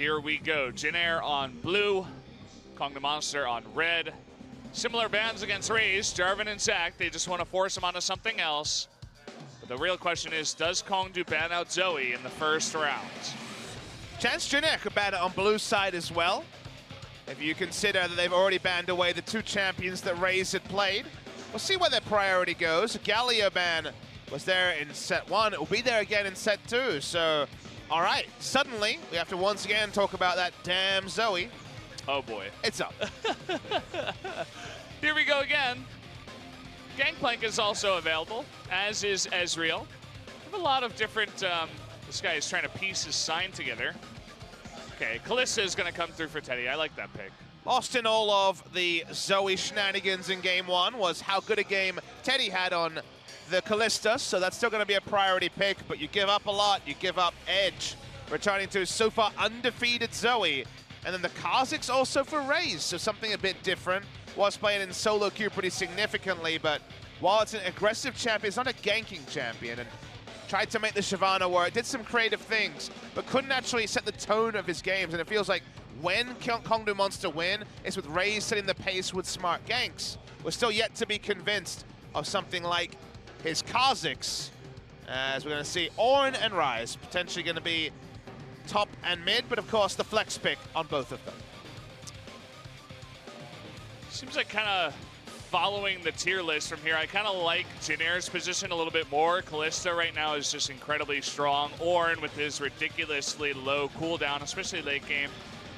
here we go. Jin Air on blue, Kongdoo Monster on red. Similar bans against Raze, Jarvan and Zach. They just want to force him onto something else. But the real question is, does Kongdoo ban out Zoe in the first round? Chance Jin Air could ban it on blue side as well. If you consider that they've already banned away the two champions that Raze had played. We'll see where their priority goes. Galio ban was there in set 1. It will be there again in set 2. So, all right, suddenly we have to once again talk about that damn Zoe. Oh boy. It's up. Here we go again. Gangplank is also available, as is Ezreal. We have a lot of different, this guy is trying to piece his sign together. Okay, Kalista is going to come through for Teddy. I like that pick. Lost in all of the Zoe shenanigans in game 1 was how good a game Teddy had on the Kalista, so that's still going to be a priority pick, but you give up a lot. You give up Edge, returning to so far undefeated Zoe. And then the Kha'Zix also for Raze, so something a bit different. Was playing in solo queue pretty significantly, but while it's an aggressive champion, it's not a ganking champion. And tried to make the Shyvana work, did some creative things, but couldn't actually set the tone of his games. And it feels like when Kongdoo Monster win, it's with Raze setting the pace with smart ganks. We're still yet to be convinced of something like his Kha'Zix, as we're going to see Ornn and Ryze potentially going to be top and mid, but of course the flex pick on both of them. Seems like kind of following the tier list from here. I kind of like Jin Air's position a little bit more. Kalista right now is just incredibly strong. Ornn with his ridiculously low cooldown, especially late game.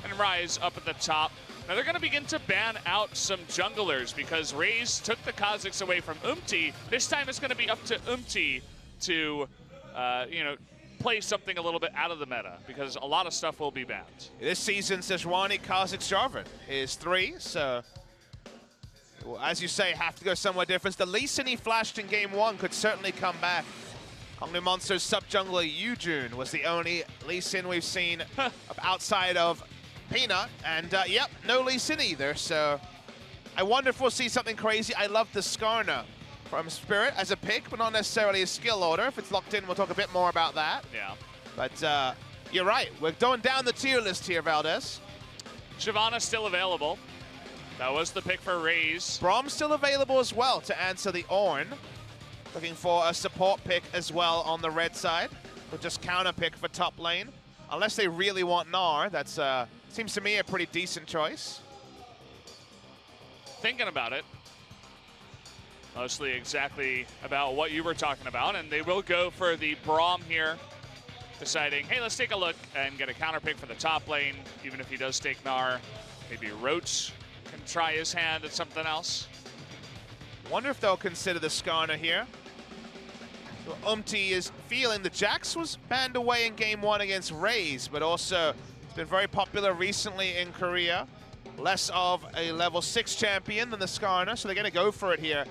And Ryze up at the top. Now they're going to begin to ban out some junglers because Raze took the Kha'Zix away from Umti. This time it's going to be up to Umti to, you know, play something a little bit out of the meta because a lot of stuff will be banned. This season, Sejuani, Kha'Zix, Jarvan is 3, so well, as you say, have to go somewhere different. The Lee Sin he flashed in game 1 could certainly come back. Kongdoo Monster's sub-jungler Yujun was the only Lee Sin we've seen outside of Peanut, and yep, no Lee Sin either, so I wonder if we'll see something crazy. I love the Skarner from Spirit as a pick, but not necessarily a skill order. If it's locked in, we'll talk a bit more about that. Yeah. But you're right, we're going down the tier list here, Valdez. Shyvana still available. That was the pick for Raze. Braum's still available as well to answer the Ornn. Looking for a support pick as well on the red side. Or just counter pick for top lane. Unless they really want Gnar, that's seems to me a pretty decent choice. Thinking about it. Mostly exactly about what you were talking about. And they will go for the Braum here. Deciding, hey, let's take a look and get a counter pick for the top lane. Even if he does take Gnar. Maybe Roach can try his hand at something else. Wonder if they'll consider the Skarner here. So Umti is feeling the Jax was banned away in game 1 against Raze, but also it's been very popular recently in Korea. Less of a level 6 champion than the Skarner, so they're going to go for it here.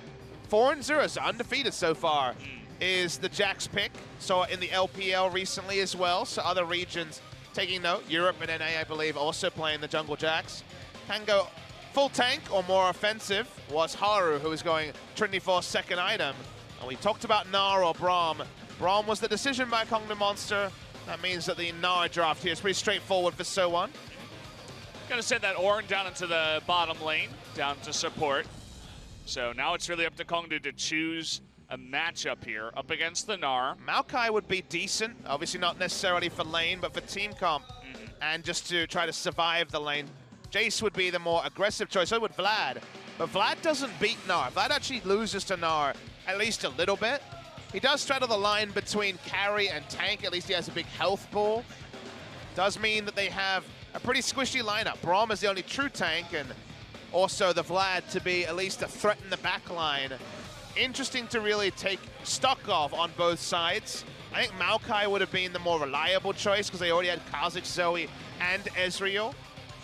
4-0, so undefeated so far, is the Jax pick. Saw it in the LPL recently as well, so other regions taking note. Europe and NA, I believe, also playing the Jungle Jax. Can go full tank or more offensive was Haru, who was going Trinity Force second item. And we talked about Gnar or Braum. Braum was the decision by Kongdoo Monster. That means that the Gnar draft here is pretty straightforward for So1. Gonna send that Ornn down into the bottom lane, down to support. So now it's really up to Kongdoo to choose a matchup here up against the Gnar. Maokai would be decent, obviously not necessarily for lane, but for team comp, and just to try to survive the lane. Jace would be the more aggressive choice, so would Vlad. But Vlad doesn't beat Gnar. Vlad actually loses to Gnar at least a little bit. He does straddle the line between carry and tank, at least he has a big health pool. Does mean that they have a pretty squishy lineup. Braum is the only true tank, and also the Vlad to be at least a threat in the back line. Interesting to really take stock of on both sides. I think Maokai would have been the more reliable choice because they already had Kha'Zix, Zoe, and Ezreal.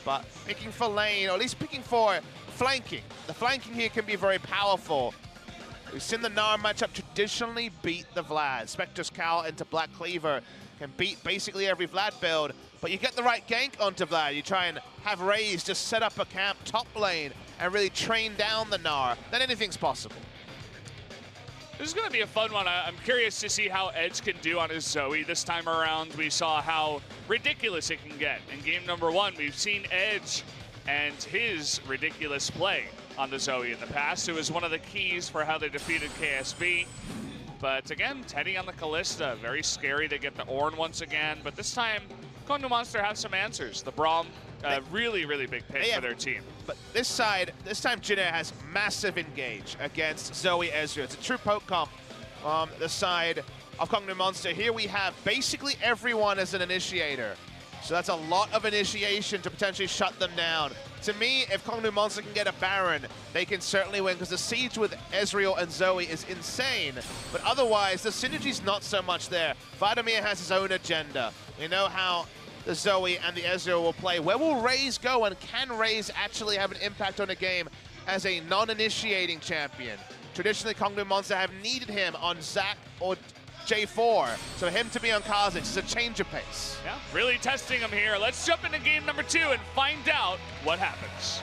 But picking for lane, or at least picking for flanking. The flanking here can be very powerful. We've seen the Gnar matchup traditionally beat the Vlad. Spectre's Cowl into Black Cleaver can beat basically every Vlad build, but you get the right gank onto Vlad. You try and have Raze just set up a camp top lane and really train down the Gnar. Then anything's possible. This is going to be a fun one. I'm curious to see how Edge can do on his Zoe this time around. We saw how ridiculous it can get. In game number 1, we've seen Edge and his ridiculous play on the Zoe in the past. It was one of the keys for how they defeated KSV. But again, Teddy on the Kalista, very scary. They get the Ornn once again, but this time, Kongdoo Monster have some answers. The Braum, really, really big pick for their team. But this time Jin Air has massive engage against Zoe Ezreal. It's a true poke comp on the side of Kongdoo Monster. Here we have basically everyone as an initiator. So that's a lot of initiation to potentially shut them down. To me, if Kongdoo Monster can get a Baron, they can certainly win, because the siege with Ezreal and Zoe is insane. But otherwise, the synergy's not so much there. Vladimir has his own agenda. We know how the Zoe and the Ezreal will play. Where will Raze go, and can Raze actually have an impact on a game as a non-initiating champion? Traditionally, Kongdoo Monster have needed him on Zac or J4, so him to be on Kha'Zix is a change of pace. Yeah, really testing him here. Let's jump into game number 2 and find out what happens.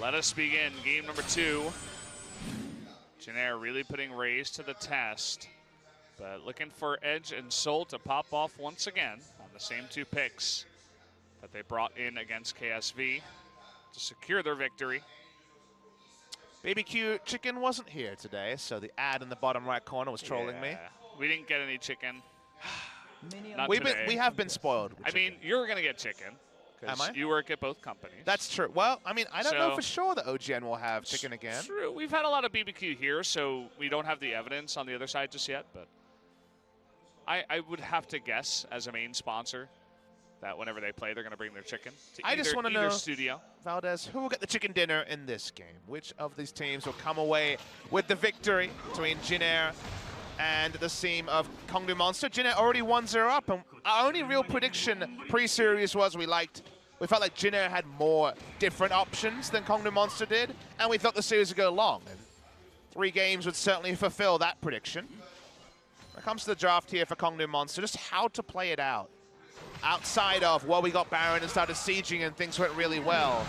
Let us begin game number 2. Jin Air really putting Raze to the test, but looking for Edge and Soul to pop off once again on the same 2 picks that they brought in against KSV to secure their victory. BBQ Chicken wasn't here today, so the ad in the bottom right corner was trolling me. We didn't get any chicken. We have been spoiled with chicken. I mean, you're going to get chicken. Am I? You work at both companies. That's true. Well, I mean, I don't know for sure that OGN will have chicken again. True. We've had a lot of BBQ here, so we don't have the evidence on the other side just yet, but I would have to guess as a main sponsor that whenever they play, they're going to bring their chicken to either studio. Valdez, who will get the chicken dinner in this game? Which of these teams will come away with the victory between Jin Air and the team of Kongdoo Monster? Jin Air already 1-0 up, and our only real prediction pre-series was we felt like Jin Air had more different options than Kongdoo Monster did, and we thought the series would go long. And 3 games would certainly fulfill that prediction. When it comes to the draft here for Kongdoo Monster, just how to play it out. Outside of, well, we got Baron and started sieging and things went really well.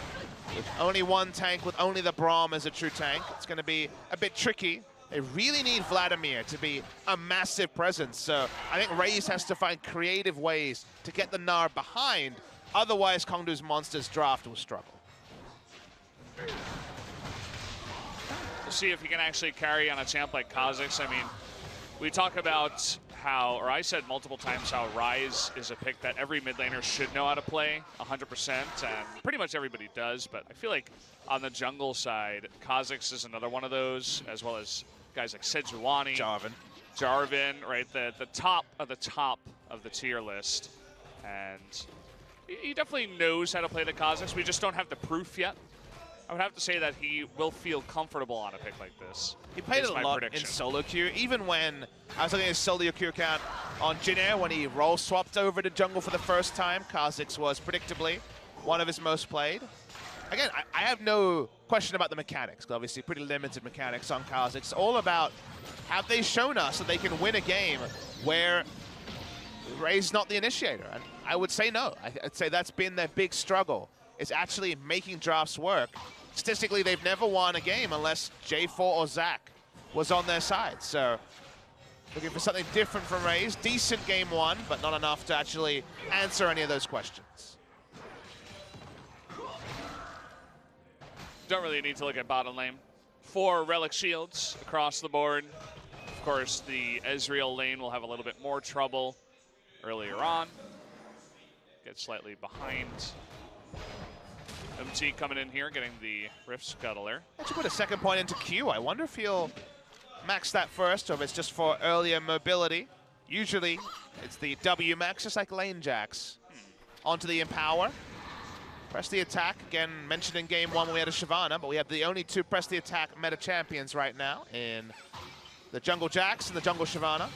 With only 1 tank, with only the Braum as a true tank, it's going to be a bit tricky. They really need Vladimir to be a massive presence, so I think Raze has to find creative ways to get the Gnar behind. Otherwise, Kongdoo's Monster's draft will struggle. We'll see if he can actually carry on a champ like Kha'Zix. I mean, we talk about how, or I said multiple times how Ryze is a pick that every mid laner should know how to play 100%, and pretty much everybody does, but I feel like on the jungle side, Kha'Zix is another one of those, as well as guys like Sejuani. Jarvan, right? The top of the tier list. And he definitely knows how to play the Kha'Zix. We just don't have the proof yet. I would have to say that he will feel comfortable on a pick like this. He played it a lot in solo queue, even when I was looking at his solo queue count on Jin Air when he role swapped over to jungle for the first time. Kha'Zix was predictably one of his most played. Again, I have no question about the mechanics, obviously pretty limited mechanics on Kha'Zix. It's all about, have they shown us that they can win a game where Raze not the initiator? And I would say no. I'd say that's been their big struggle, is actually making drafts work. Statistically, they've never won a game unless J4 or Zac was on their side. So looking for something different from Raze. Decent game 1, but not enough to actually answer any of those questions. Don't really need to look at bottom lane. 4 relic shields across the board. Of course, the Ezreal lane will have a little bit more trouble earlier on. Get slightly behind. MT coming in here, getting the Rift Scuttle there. Actually put a second point into Q. I wonder if he'll max that first, or if it's just for earlier mobility. Usually, it's the W max, just like lane jacks. Onto the Empower. Press the attack. Again, mentioned in game 1 when we had a Shyvana, but we have the only 2 press the attack meta champions right now in the Jungle Jax and the Jungle Shyvana.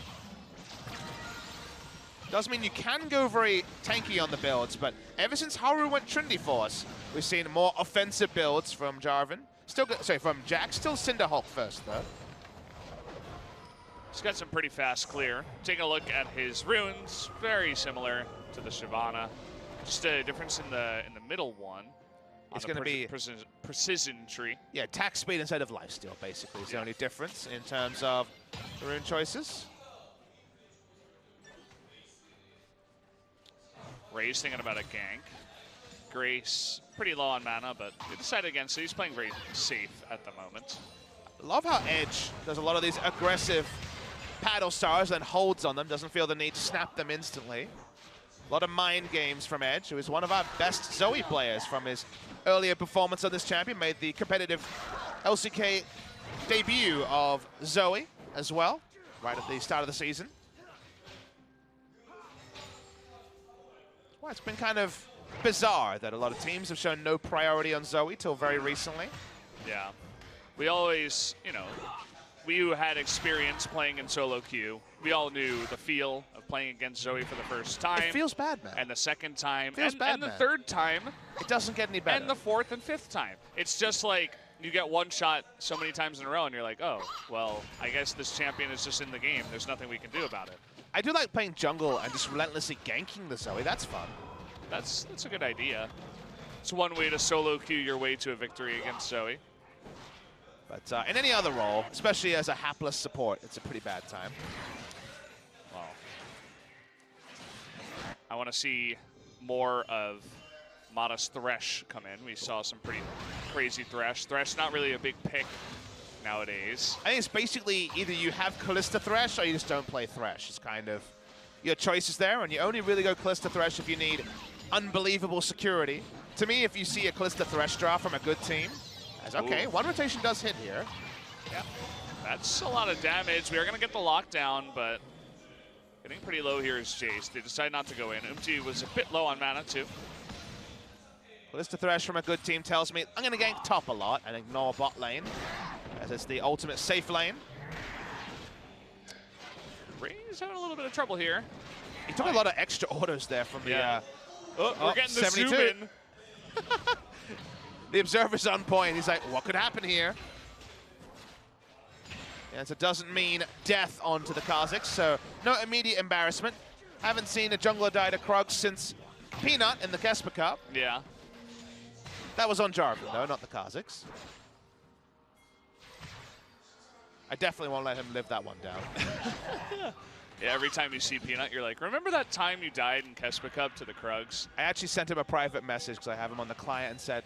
Does mean you can go very tanky on the builds, but ever since Haru went Trinity Force, we've seen more offensive builds from Jarvan. From Jack. Still Cinderhulk first, though. He's got some pretty fast clear. Taking a look at his runes, very similar to the Shyvana. Just a difference in the middle one. It's going to be precision tree. Yeah, attack speed instead of lifesteal, basically, is the only difference in terms of the rune choices. Ray's thinking about a gank. Grace, pretty low on mana, but they decided against it. He's playing very safe at the moment. Love how Edge does a lot of these aggressive paddle stars, then holds on them, doesn't feel the need to snap them instantly. A lot of mind games from Edge, who is one of our best Zoe players from his earlier performance on this champion. Made the competitive LCK debut of Zoe as well, right at the start of the season. Well, it's been kind of bizarre that a lot of teams have shown no priority on Zoe till very recently. Yeah. We always, you know, we who had experience playing in solo queue, we all knew the feel of playing against Zoe for the first time. It feels bad, man. And the second time. Feels bad, and the man. third time. It doesn't get any better. And the fourth and fifth time. It's just like you get one shot so many times in a row and you're like, oh, well, I guess this champion is just in the game. There's nothing we can do about it. I do like playing jungle and just relentlessly ganking the Zoe. That's fun. That's a good idea. It's one way to solo queue your way to a victory against Zoe. But in any other role, especially as a hapless support, it's a pretty bad time. Well, I want to see more of Modest Thresh come in. We saw some pretty crazy Thresh. Thresh not really a big pick nowadays. I think it's basically either you have Kalista Thresh or you just don't play Thresh. It's kind of your choices there, and you only really go Kalista Thresh if you need unbelievable security. To me, if you see a Kalista Thresh draw from a good team, as okay, one rotation does hit here. Yeah, that's a lot of damage. We are going to get the lockdown, but getting pretty low here is Jace. They decide not to go in. Umti was a bit low on mana, too. Kalista Thresh from a good team tells me I'm going to gank top a lot and ignore bot lane, as it's the ultimate safe lane. Ray's having a little bit of trouble here. He took a lot of extra orders there from the... we're getting the 72. zoom in. The observer's on point. He's like, what could happen here? Yes, it doesn't mean death onto the Kha'Zix, so no immediate embarrassment. Haven't seen a jungler die to Krug since Peanut in the Kesper Cup. Yeah. That was on Jarvan, though, not the Kha'Zix. I definitely won't let him live that one down. Yeah, every time you see Peanut, you're like, remember that time you died in Kesper Cup to the Krugs? I actually sent him a private message because I have him on the client and said,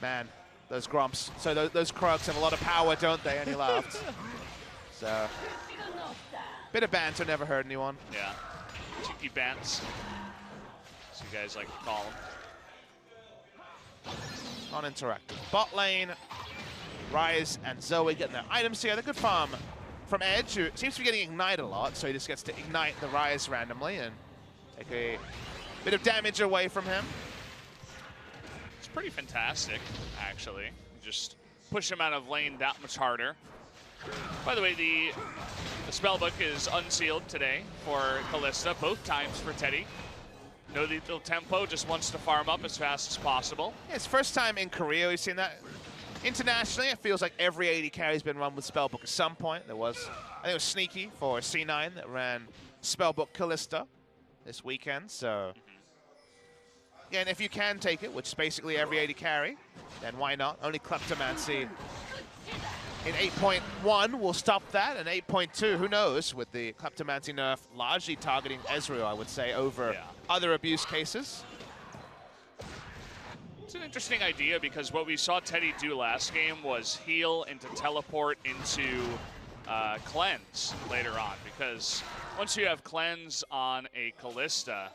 man, those Grumps, so those Krugs have a lot of power, don't they? And he laughed. So, bit of banter never hurt anyone. Yeah, cheeky bants, as you guys like to call them. Non-interactive. Bot lane, Ryze and Zoe getting their items here. They're good farm from Edge, who seems to be getting ignited a lot, so he just gets to ignite the Ryze randomly and take a bit of damage away from him. It's pretty fantastic, actually. Just push him out of lane that much harder. By the way, the spellbook is unsealed today for Kalista, both times for Teddy. No lethal tempo, just wants to farm up as fast as possible. Yeah, it's first time in Korea we've seen that. Internationally, it feels like every AD carry's been run with Spellbook at some point. There was, I think it was Sneaky for C9 that ran Spellbook Kalista this weekend. So, again, if you can take it, which is basically every AD carry, then why not? Only Kleptomancy in 8.1 will stop that, and 8.2, who knows, with the Kleptomancy nerf largely targeting Ezreal, I would say, over other abuse cases. It's an interesting idea because what we saw Teddy do last game was heal into teleport into cleanse later on, because once you have cleanse on a Kalista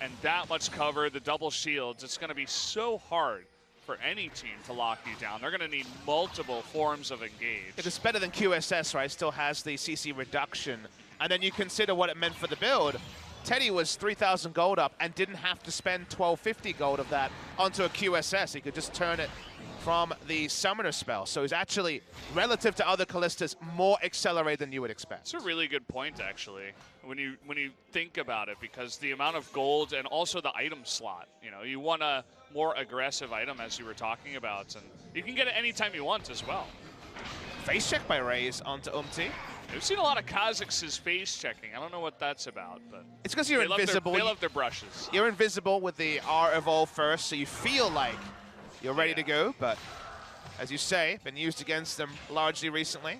and that much cover, the double shields, it's going to be so hard for any team to lock you down. They're going to need multiple forms of engage. It's better than QSS, right? Still has the CC reduction. And then you consider what it meant for the build. Teddy was 3,000 gold up and didn't have to spend 1,250 gold of that onto a QSS. He could just turn it from the summoner spell. So he's actually, relative to other Kalistas, more accelerated than you would expect. It's a really good point, actually, when you think about it, because the amount of gold and also the item slot. You know, you want a more aggressive item, as you were talking about, and you can get it anytime you want as well. face check by Raze onto Umti. We've seen a lot of Kazakhs' face checking. I don't know what that's about, but it's because you're invisible. They love their brushes. You're invisible with the R evolve first, so you feel like you're ready to go, but as you say, been used against them largely recently.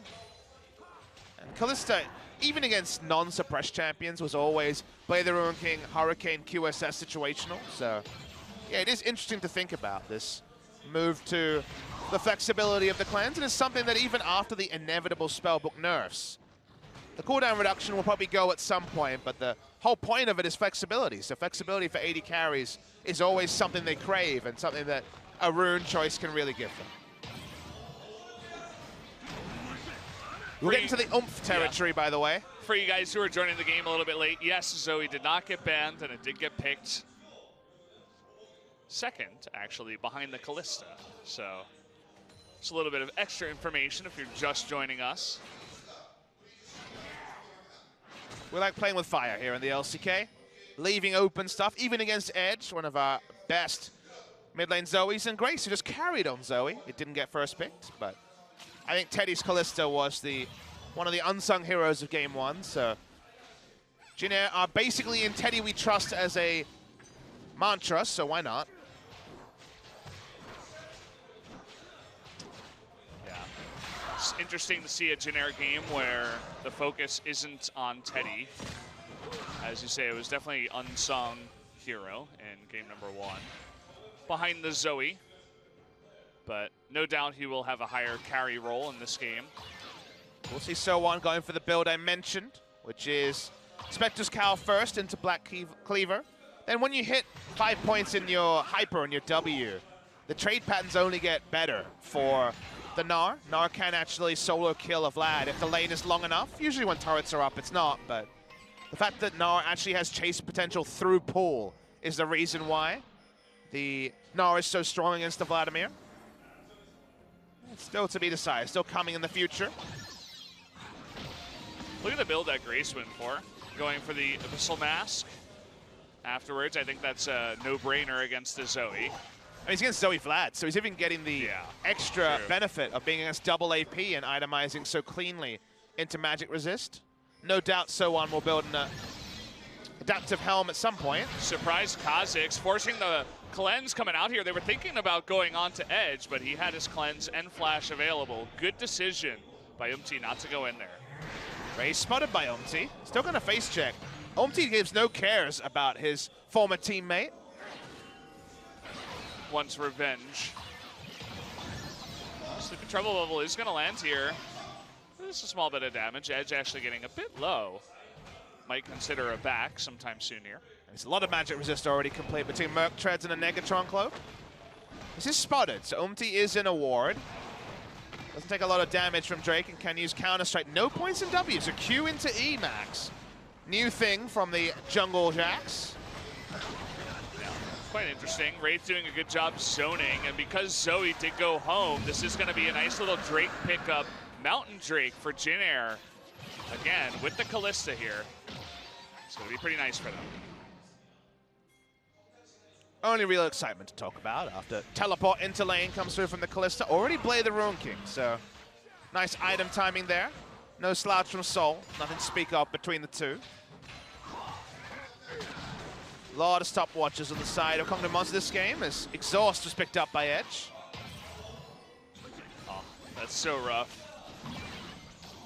And Kalista, even against non-suppressed champions, was always play the Ruin King, Hurricane, QSS situational. So yeah, it is interesting to think about this move to the flexibility of the cleanse, and it's something that even after the inevitable spellbook nerfs, the cooldown reduction will probably go at some point, but the whole point of it is flexibility. So flexibility for AD carries is always something they crave and something that a rune choice can really give them. We're getting to the oomph territory, by the way. For you guys who are joining the game a little bit late, yes, Zoe did not get banned, and it did get picked second, actually, behind the Kalista. So it's a little bit of extra information if you're just joining us. We like playing with fire here in the LCK, leaving open stuff, even against Edge, one of our best mid lane Zoes, and Grace, who just carried on Zoe. It didn't get first picked, but I think Teddy's Kalista was one of the unsung heroes of game one. So Jin are basically in Teddy we trust as a mantra, so why not? It's interesting to see a generic game where the focus isn't on Teddy. As you say, it was definitely unsung hero in game number one, behind the Zoe. But no doubt he will have a higher carry role in this game. We'll see So1 going for the build I mentioned, which is Spectre's Cowl first into Black Cleaver. Then when you hit 5 points in your Hyper and your W, the trade patterns only get better for the Gnar. Gnar can actually solo kill a Vlad if the lane is long enough. Usually when turrets are up, it's not, but the fact that Gnar actually has chase potential through pool is the reason why the Gnar is so strong against the Vladimir. It's still to be decided, still coming in the future. Look at the build that Grace went for, going for the Abyssal Mask. Afterwards, I think that's a no-brainer against the Zoe. And he's against Zoe Vlad, so he's even getting the extra benefit of being against double AP and itemizing so cleanly into magic resist. No doubt So1 will build an adaptive helm at some point. Surprise Kazakhs, forcing the cleanse coming out here. They were thinking about going on to Edge, but he had his cleanse and flash available. Good decision by Umti not to go in there. Raze spotted by Umti. Still going to face check. Umti gives no cares about his former teammate. Wants revenge. Sleeping Trouble Bubble is going to land here. Just a small bit of damage. Edge actually getting a bit low. Might consider a back sometime soon here. There's a lot of magic resist already complete between Merc Treads and a Negatron Cloak. This is spotted, so Umti is in a ward. Doesn't take a lot of damage from Drake and can use Counter-Strike. No points in W, so Q into E max. New thing from the jungle Jacks. Quite interesting. Wraith doing a good job zoning, and because Zoe did go home, this is going to be a nice little Drake pickup. Mountain Drake for Jin Air. Again, with the Kalista here. It's going to be pretty nice for them. Only real excitement to talk about after teleport into lane comes through from the Kalista. Already play the Ruin King, so nice item timing there. No slouch from Soul. Nothing to speak of between the two. A lot of stopwatches on the side of Kongdoo Monster this game as Exhaust was picked up by Edge. Oh, that's so rough.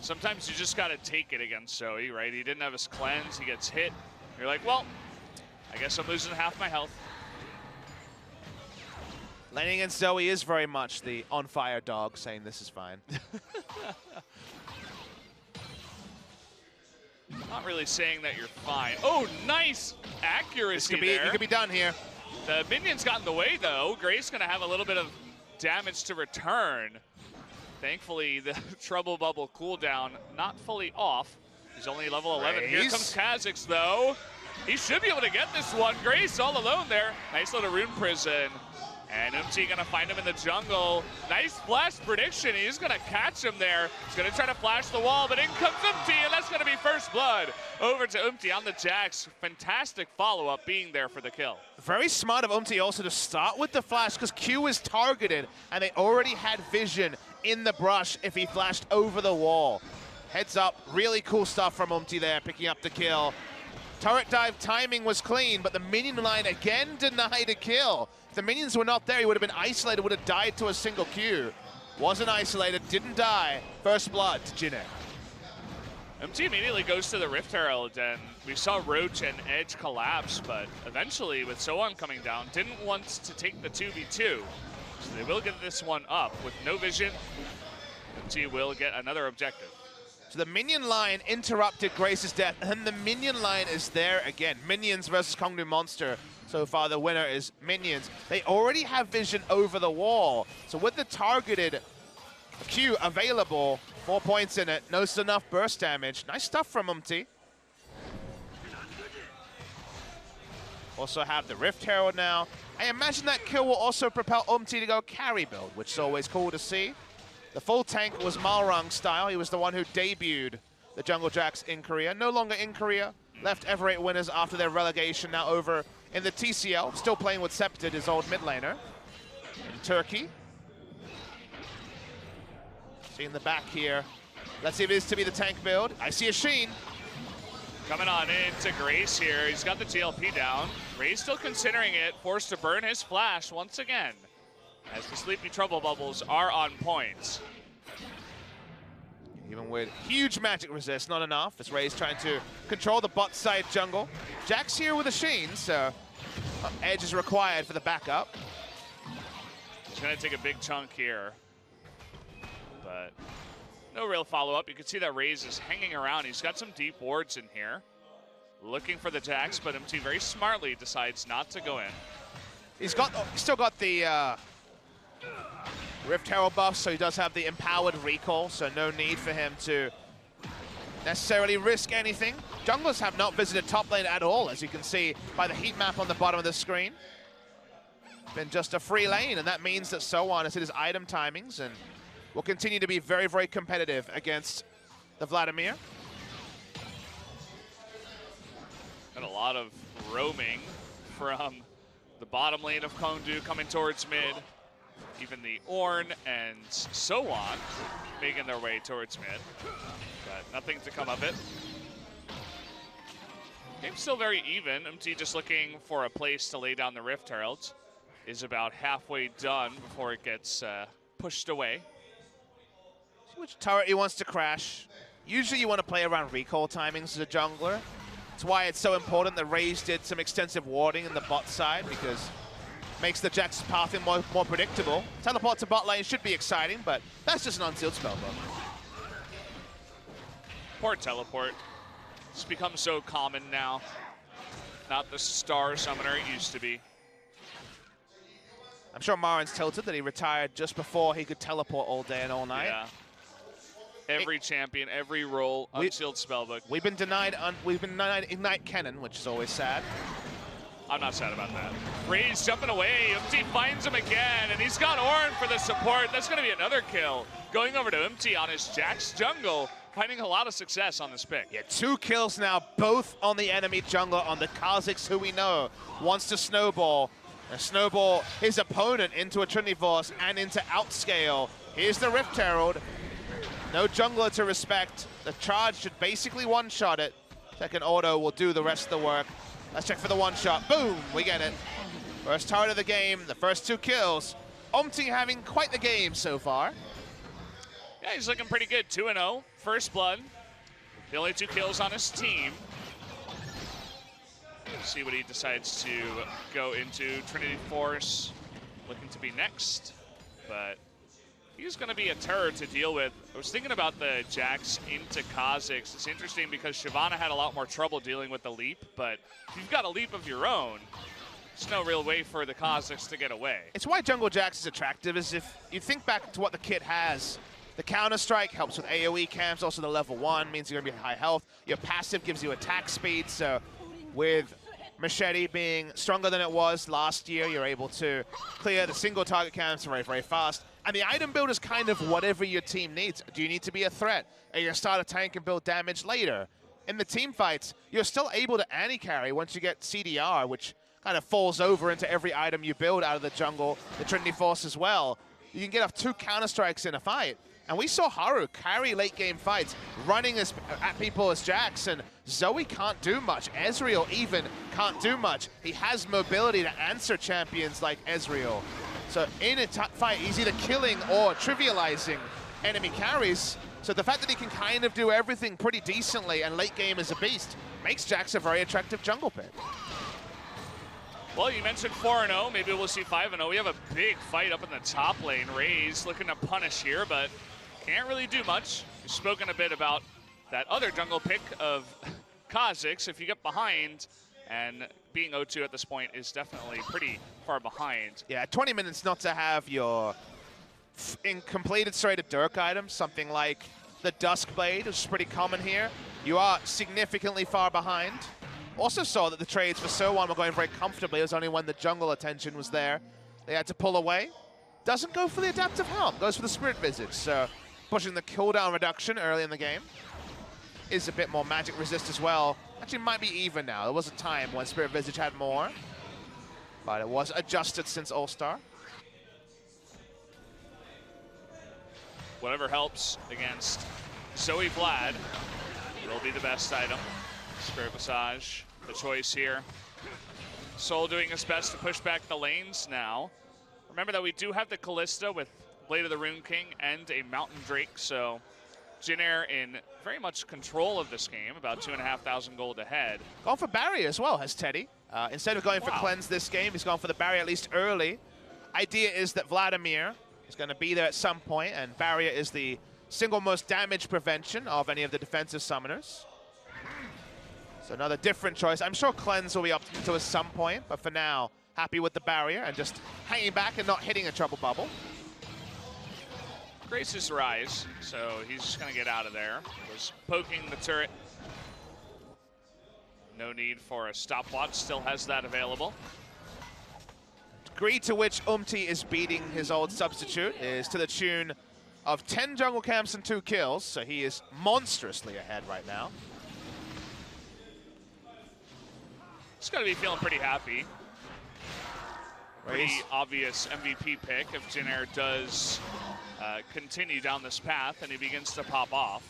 Sometimes you just got to take it against Zoe, right? He didn't have his cleanse, he gets hit. You're like, well, I guess I'm losing half my health. Laning against Zoe is very much the on-fire dog saying this is fine. Not really saying that you're fine. Oh, nice accuracy there. You could be done here. The minions got in the way, though. Grace going to have a little bit of damage to return. Thankfully, the Trouble Bubble cooldown not fully off. He's only level 11. Here comes Kazakhs, though. He should be able to get this one. Grace all alone there. Nice little rune prison. And Umti gonna find him in the jungle. Nice flash prediction. He's gonna catch him there. He's gonna try to flash the wall, but in comes Umti, and that's gonna be first blood. Over to Umti on the Jax. Fantastic follow-up being there for the kill. Very smart of Umti also to start with the flash because Q is targeted, and they already had vision in the brush if he flashed over the wall. Heads up, really cool stuff from there, picking up the kill. Turret dive timing was clean, but the minion line again denied a kill. If the minions were not there, he would have been isolated, would have died to a single Q. Wasn't isolated, didn't die. First blood to Jin Air. MT immediately goes to the Rift Herald, and we saw Roach and Edge collapse, but eventually, with Soan coming down, didn't want to take the 2v2. So they will get this one up. With no vision, MT will get another objective. So the minion line interrupted Grace's death, and the minion line is there again. Minions versus Kongdoo Monster. So far, the winner is Minions. They already have vision over the wall. So with the targeted Q available, 4 points in it, knows enough burst damage. Nice stuff from Umti. Also have the Rift Herald now. I imagine that kill will also propel Umti to go carry build, which is always cool to see. The full tank was Malrang style. He was the one who debuted the Jungle Jacks in Korea. No longer in Korea. Left Everate winners after their relegation, now over in the TCL. Still playing with Septid, his old mid laner. In Turkey. See in the back here. Let's see if it is to be the tank build. I see a Sheen. Coming on into Grace here. He's got the TLP down. Ray's still considering it. Forced to burn his flash once again, as the Sleepy Trouble Bubbles are on point. Even with huge magic resist, not enough. As Ray's trying to control the bot side jungle. Jack's here with a Sheen, so Edge is required for the backup. He's gonna take a big chunk here, but no real follow-up. You can see that Raze is hanging around. He's got some deep wards in here, looking for the Jax, but MT very smartly decides not to go in. He's still got the Rift Herald buff, so he does have the empowered recall, so no need for him to necessarily risk anything. Junglers have not visited top lane at all, as you can see by the heat map on the bottom of the screen. Been just a free lane, and that means that Soan has hit his item timings and will continue to be very, very competitive against the Vladimir. Got a lot of roaming from the bottom lane of Kongdoo coming towards mid. Even the Ornn and Soan making their way towards mid, but nothing to come of it. Game's still very even. MT just looking for a place to lay down the Rift Herald. Is about halfway done before it gets pushed away. See which turret he wants to crash. Usually you want to play around recall timings as a jungler. That's why it's so important that Raze did some extensive warding in the bot side, because makes the Jax pathing more predictable. Teleport to bot lane should be exciting, but that's just an unsealed spell though. Poor teleport. It's become so common now. Not the star summoner it used to be. I'm sure Marin's tilted that he retired just before he could teleport all day and all night. Yeah. Every champion, every role, unsealed spellbook. We've been denied Ignite Cannon, which is always sad. I'm not sad about that. Ray's jumping away. MT finds him again, and he's got Ornn for the support. That's going to be another kill. Going over to MT on his Jax jungle, finding a lot of success on this pick. Yeah, 2 kills now, both on the enemy jungler, on the Kha'Zix, who we know wants to snowball. And snowball his opponent into a Trinity Force and into outscale. Here's the Rift Herald. No jungler to respect. The charge should basically one-shot it. Second auto will do the rest of the work. Let's check for the one-shot. Boom, we get it. First turret of the game, the first 2 kills. Umti having quite the game so far. Yeah, he's looking pretty good. 2-0, first blood. The only 2 kills on his team. See what he decides to go into. Trinity Force looking to be next, but he's going to be a terror to deal with. I was thinking about the Jax into Kha'Zix. It's interesting because Shyvana had a lot more trouble dealing with the leap, but if you've got a leap of your own, there's no real way for the Kha'Zix to get away. It's why Jungle Jax is attractive, is if you think back to what the kit has. The Counter-Strike helps with AoE camps, also the level 1 means you're going to be high health. Your passive gives you attack speed, so with Machete being stronger than it was last year, you're able to clear the single target camps very, very fast. And the item build is kind of whatever your team needs. Do you need to be a threat? Are you going to start a tank and build damage later? In the team fights, you're still able to anti-carry once you get CDR, which kind of falls over into every item you build out of the jungle, the Trinity Force as well. you can get off 2 counter-strikes in a fight. And we saw Haru carry late-game fights, running at people as Jax, and Zoe can't do much. Ezreal even can't do much. He has mobility to answer champions like Ezreal. So in a fight, he's either killing or trivializing enemy carries. So the fact that he can kind of do everything pretty decently and late game is a beast makes Jax a very attractive jungle pick. Well, you mentioned 4-0. Maybe we'll see 5-0. We have a big fight up in the top lane. Raze looking to punish here, but can't really do much. We've spoken a bit about that other jungle pick of Kha'Zix. If you get behind, and being 0-2 at this point is definitely pretty far behind. Yeah, 20 minutes not to have your completed straight Dirk items, something like the Duskblade, which is pretty common here. You are significantly far behind. Also saw that the trades for So1 were going very comfortably. It was only when the jungle attention was there they had to pull away. Doesn't go for the Adaptive Helm, goes for the Spirit Visage. So pushing the cooldown reduction early in the game. Is a bit more magic resist as well. Actually might be even now. There was a time when Spirit Visage had more, but it was adjusted since All-Star. Whatever helps against Zoe Vlad will be the best item. Spirit Visage, the choice here. Soul doing his best to push back the lanes now. Remember that we do have the Kalista with Blade of the Rune King and a Mountain Drake, so Jin Air in very much control of this game, about 2,500 gold ahead. Gone for barrier as well, has Teddy. Instead of going for cleanse this game, he's gone for the barrier at least early. Idea is that Vladimir is going to be there at some point, and barrier is the single most damage prevention of any of the defensive summoners. So another different choice. I'm sure cleanse will be up to at some point, but for now, happy with the barrier and just hanging back and not hitting a trouble bubble. Grace's Rise, so he's just going to get out of there. Was poking the turret. No need for a stopwatch, still has that available. Degree to which is beating his old substitute is to the tune of 10 jungle camps and 2 kills, so he is monstrously ahead right now. He's got to be feeling pretty happy. Pretty obvious MVP pick if Jin Air does continue down this path and he begins to pop off.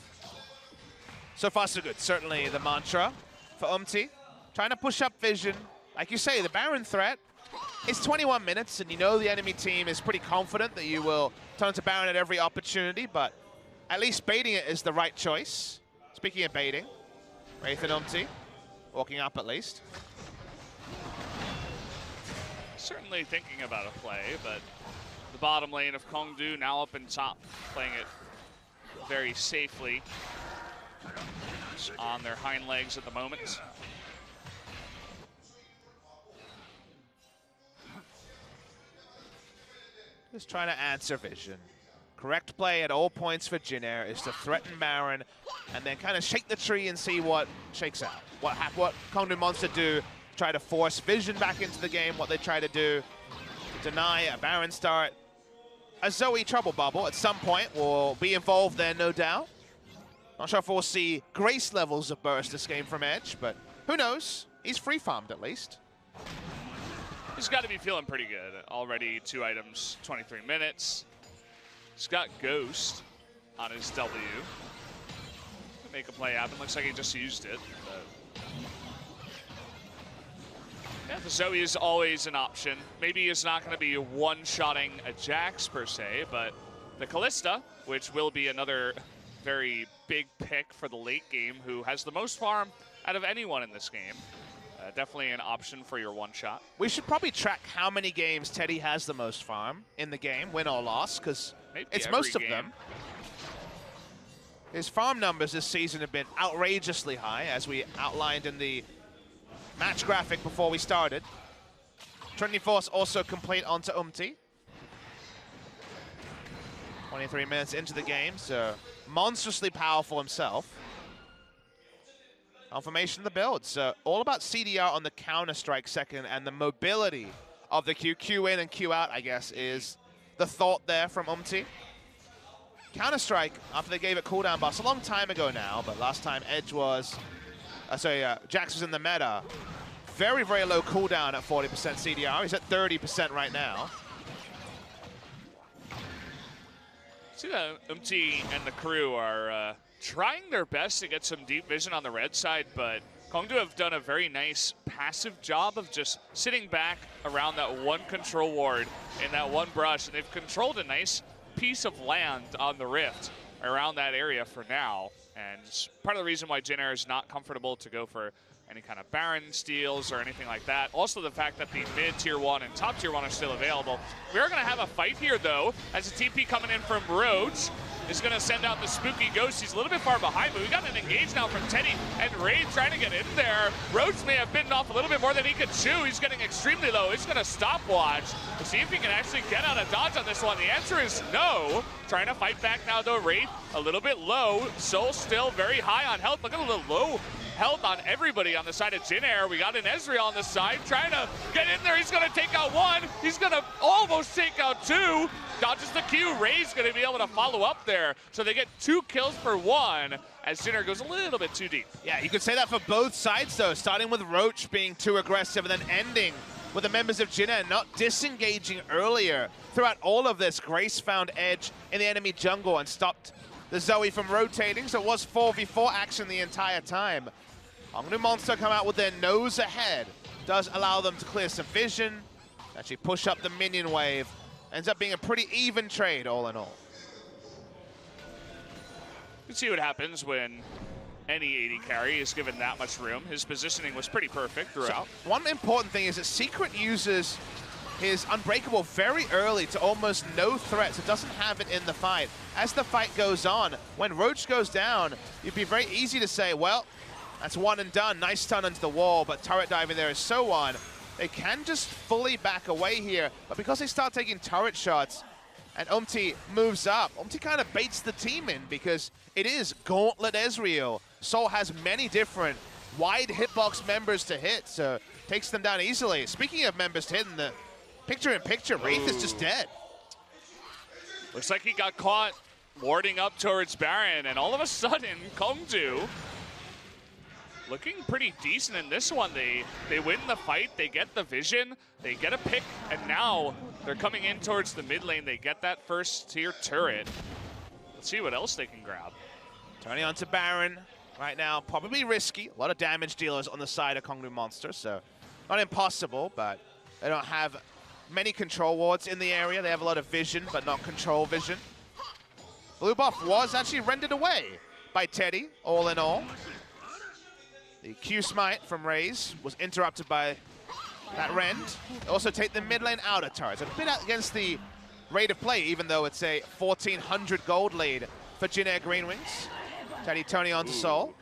So far so good. Certainly the mantra for trying to push up vision. Like you say, the Baron threat is 21 minutes, and you know the enemy team is pretty confident that you will turn to Baron at every opportunity, but at least baiting it is the right choice. Speaking of baiting, Wraith and walking up at least. Certainly thinking about a play, but the bottom lane of Kongdoo now up in top, playing it very safely on their hind legs at the moment. Just trying to answer vision. Correct play at all points for Jin Air is to threaten Baron and then kind of shake the tree and see what shakes out. What Kongdoo Monster do, try to force vision back into the game, what they try to do, deny a Baron start. A Zoe trouble bubble at some point will be involved there, no doubt. Not sure if we'll see Grace levels of burst this game from Edge, but who knows? He's free farmed at least. He's got to be feeling pretty good. Already 2 items, 23 minutes. He's got Ghost on his W. Make a play happen. Looks like he just used it. But yeah, the Zoe is always an option. Maybe he's not going to be one-shotting a Jax per se, but the Kalista, which will be another very big pick for the late game, who has the most farm out of anyone in this game. Definitely an option for your one-shot. We should probably track how many games Teddy has the most farm in the game, win or loss, because it's most of them. His farm numbers this season have been outrageously high, as we outlined in the match graphic before we started. Trinity Force also complete onto 23 minutes into the game, so monstrously powerful himself. Confirmation of the build, so all about CDR on the counter-strike second, and the mobility of the Q in and Q out, I guess, is the thought there from Counter-strike, after they gave it cooldown buffs a long time ago now, but last time Edge was, Jax was in the meta, very, very low cooldown at 40% CDR. He's at 30% right now. See that Umti and the crew are trying their best to get some deep vision on the red side, but Kongdoo have done a very nice passive job of just sitting back around that one control ward in that one brush, and they've controlled a nice piece of land on the rift around that area for now. And it's part of the reason why Jin Air is not comfortable to go for any kind of Baron steals or anything like that. Also the fact that the mid tier 1 and top tier 1 are still available. We are going to have a fight here though, as a TP coming in from Roach is going to send out the spooky ghost. He's a little bit far behind, but we got an engage now from Teddy, and Raid trying to get in there. Roach may have bitten off a little bit more than he could chew. He's getting extremely low. He's going to stopwatch to see if he can actually get out of dodge on this one. The answer is no. Trying to fight back now though. Raid a little bit low. Soul still very high on health. Look at the low health on everybody on the side of Jin Air. We got an Ezreal on the side trying to get in there. He's going to take out one. He's going to almost take out two. Dodges the Q. Ray's going to be able to follow up there. So they get 2 kills for 1 as Jin Air goes a little bit too deep. Yeah, you could say that for both sides though, starting with Roach being too aggressive and then ending with the members of Jin Air not disengaging earlier. Throughout all of this, Grace found Edge in the enemy jungle and stopped the Zoe from rotating, so it was 4v4 action the entire time. Kongdoo Monster come out with their nose ahead. Does allow them to clear some vision, actually push up the minion wave. Ends up being a pretty even trade all in all. You can see what happens when any AD carry is given that much room. His positioning was pretty perfect throughout. So one important thing is that Secret uses his Unbreakable very early to almost no threat, so doesn't have it in the fight. As the fight goes on, when Roach goes down, it'd be very easy to say, well, that's one and done. Nice stun into the wall, but turret diving there is so on. They can just fully back away here, but because they start taking turret shots and Umti moves up, Umti kind of baits the team in because it is Gauntlet Ezreal. Soul has many different wide hitbox members to hit, so takes them down easily. Speaking of members to hit, in the picture-in-picture, Wraith is just dead. Looks like he got caught warding up towards Baron, and all of a sudden, Kongdoo looking pretty decent in this one. They win the fight, they get the vision, they get a pick, and now they're coming in towards the mid lane. They get that first tier turret. Let's see what else they can grab. Turning on to Baron right now, probably risky. A lot of damage dealers on the side of Kongdoo Monster, so not impossible, but they don't have many control wards in the area. They have a lot of vision, but not control vision. Blue buff was actually rendered away by Teddy, all in all. The Q smite from Raze was interrupted by that rend. They also take the mid lane out of turret. So a bit out against the rate of play, even though it's a 1,400 gold lead for Jin Air GreenWings. Teddy turning on to Soul.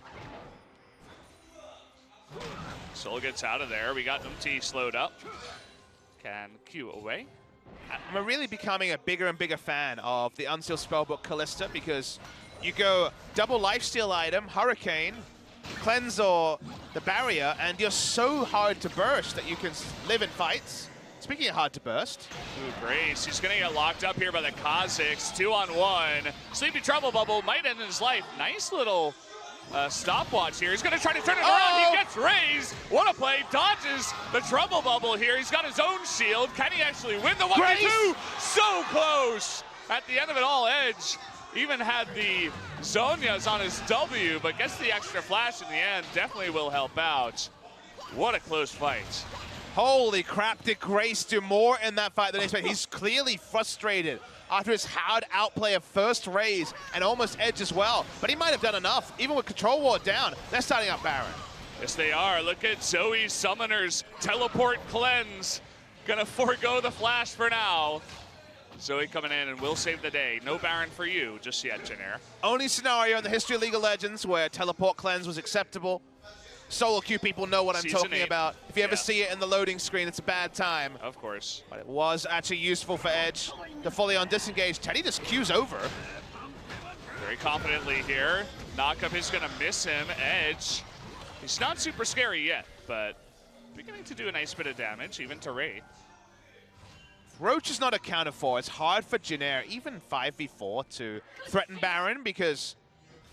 Soul gets out of there. We got Umti slowed up. Can Q away. I'm really becoming a bigger and bigger fan of the Unsealed Spellbook Callista because you go double lifesteal item, Hurricane, Cleanse or the barrier, and you're so hard to burst that you can live in fights. Speaking of hard to burst. Ooh, Grace, he's gonna get locked up here by the Kha'Zix. 2-on-1. Sleepy Trouble Bubble might end his life. Nice little stopwatch here. He's gonna try to turn it around. He gets raised. What a play. Dodges the Trouble Bubble here. He's got his own shield. Can he actually win the 1v2? So close. At the end of it all, Edge even had the Zonias on his W, but gets the extra flash in the end. Definitely will help out. What a close fight. Holy crap, did Grace do more in that fight than expected? He's clearly frustrated after his hard outplay of first Raze and almost Edge as well. But he might have done enough, even with Control Ward down. They're starting up Baron. Yes, they are. Look at Zoe's Summoner's Teleport Cleanse. Gonna forego the flash for now. Zoe coming in and will save the day. No Baron for you just yet, Jin Air. Only scenario in the history of League of Legends where Teleport Cleanse was acceptable. Solo queue people know what I'm talking about. If you ever see it in the loading screen, it's a bad time. Of course. But it was actually useful for Edge. The fully on disengage. Teddy just queues over. Very confidently here. Knockup is gonna miss him. Edge, he's not super scary yet, but beginning to do a nice bit of damage, even to Wraith. Roach is not accounted for. It's hard for Jin Air, even 5v4, to threaten Baron because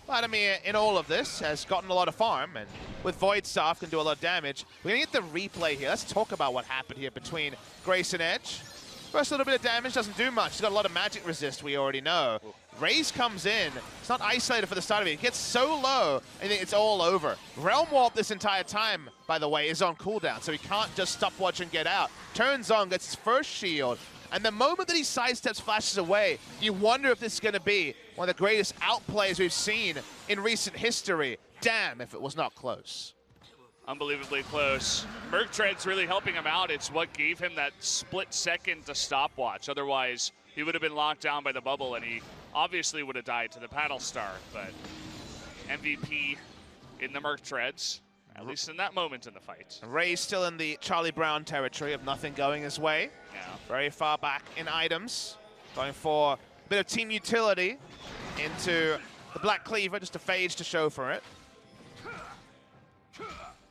Vladimir, in all of this, has gotten a lot of farm, and with Void Staff can do a lot of damage. We're going to get the replay here. Let's talk about what happened here between Grace and Edge. First little bit of damage doesn't do much. He's got a lot of magic resist, we already know. Raze comes in. It's not isolated for the start of it. It gets so low, and it's all over. Realm Warp this entire time, by the way, is on cooldown, so he can't just stopwatch and get out. Turns on, gets his first shield, and the moment that he sidesteps, flashes away, you wonder if this is going to be one of the greatest outplays we've seen in recent history. Damn if it was not close. Unbelievably close. Merc Tread's really helping him out. It's what gave him that split second to stopwatch. Otherwise, he would have been locked down by the bubble, and he obviously would have died to the Paddle Star. But MVP in the Merc Treads, at least in that moment in the fight. Ray's still in the Charlie Brown territory of nothing going his way. Yeah. Very far back in items. Going for a bit of team utility into the Black Cleaver, just a phage to show for it.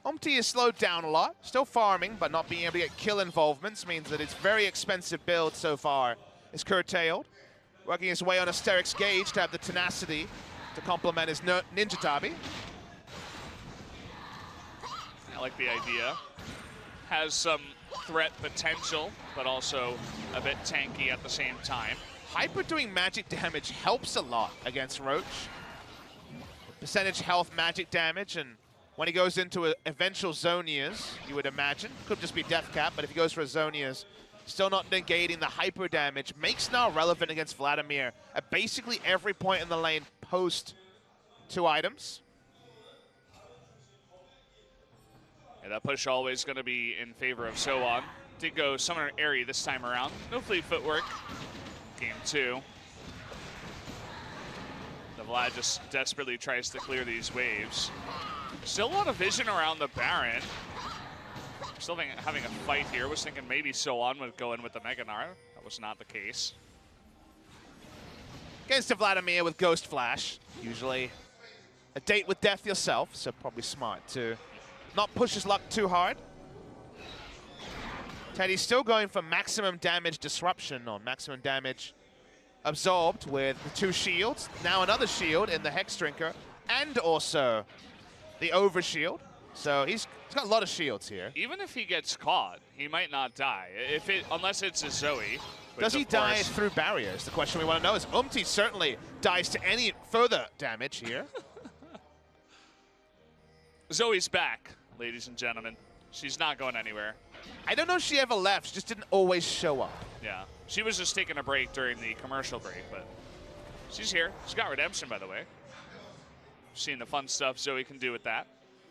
Umti is slowed down a lot, still farming, but not being able to get kill involvements means that its very expensive build so far is curtailed. Working his way on Asterix Gauge to have the tenacity to complement his Ninja Tabi. I like the idea. Has some threat potential, but also a bit tanky at the same time. Hyper doing magic damage helps a lot against Roach. Percentage health magic damage, and when he goes into eventual Zonias, you would imagine, could just be Death Cap, but if he goes for a Zonias, still not negating the hyper damage, makes now relevant against Vladimir at basically every point in the lane post 2 items. Yeah, that push always going to be in favor of Soan. Did go Summoner Airy this time around. No fleet footwork. Game 2. The Vlad just desperately tries to clear these waves. Still a lot of vision around the Baron. Still having a fight here. Was thinking maybe Soan would go in with the Mega Gnar. That was not the case. Against a Vladimir with Ghost Flash. Usually a date with death yourself, so probably smart to not push his luck too hard. Teddy's still going for maximum damage disruption on maximum damage absorbed with the 2 shields. Now another shield in the Hex Drinker, and also the Overshield. So he's got a lot of shields here. Even if he gets caught, he might not die. Unless it's a Zoe. Does he die through barriers? The question we want to know is Umti certainly dies to any further damage here. Zoe's back, ladies and gentlemen. She's not going anywhere. I don't know if she ever left. She just didn't always show up. Yeah. She was just taking a break during the commercial break, but she's here. She's got redemption, by the way. Seeing the fun stuff Zoe can do with that.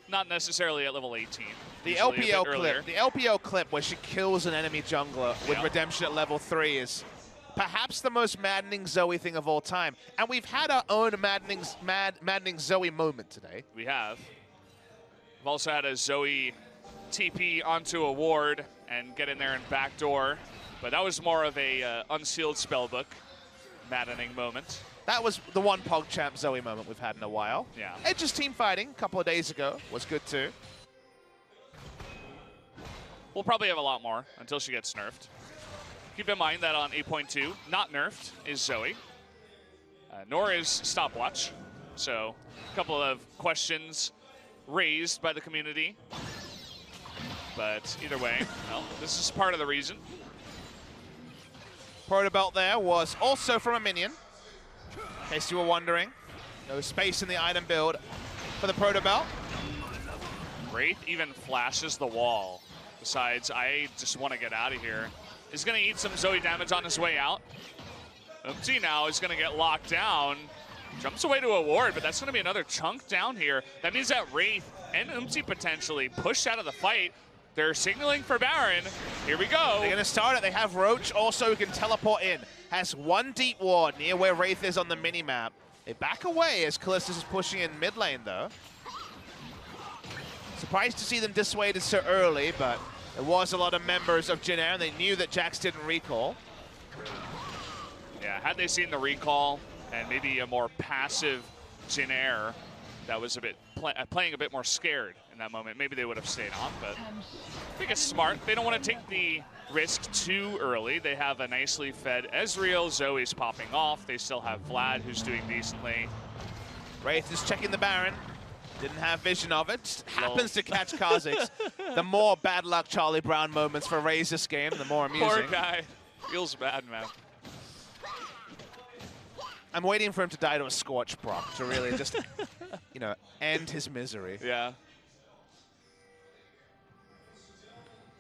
Not necessarily at level 18. The LPO clip where she kills an enemy jungler with redemption at level 3 is perhaps the most maddening Zoe thing of all time. And we've had our own maddening Zoe moment today. We have. We've also had a Zoe TP onto a ward and get in there and backdoor. But that was more of a unsealed spellbook maddening moment. That was the one PogChamp Zoe moment we've had in a while. Yeah. Edge's team fighting a couple of days ago was good too. We'll probably have a lot more until she gets nerfed. Keep in mind that on 8.2, not nerfed is Zoe, nor is Stopwatch. So a couple of questions raised by the community. But either way, well, this is part of the reason. Protobelt there was also from a minion. In case you were wondering, no space in the item build for the Protobelt. Wraith even flashes the wall. Besides, I just want to get out of here. He's going to eat some Zoe damage on his way out. Umti now is going to get locked down. Jumps away to a ward, but that's going to be another chunk down here. That means that Wraith and Umti potentially pushed out of the fight. They're signaling for Baron. Here we go. They're going to start it. They have Roach also who can teleport in. Has 1 deep ward near where Wraith is on the minimap. They back away as Callistus is pushing in mid lane, though. Surprised to see them dissuaded so early, but there was a lot of members of Jin Air, and they knew that Jax didn't recall. Yeah, had they seen the recall and maybe a more passive Jin Air that was a bit playing a bit more scared in that moment, maybe they would have stayed on, but I think it's smart. They don't want to take the risk too early. They have a nicely fed Ezreal. Zoe's popping off. They still have Vlad, who's doing decently. Wraith is checking the Baron. Didn't have vision of it. Just happens to catch Kha'Zix. The more bad luck Charlie Brown moments for Raze this game, the more amusing. Poor guy. Feels bad, man. I'm waiting for him to die to a Scorch proc to really just, you know, end his misery. Yeah.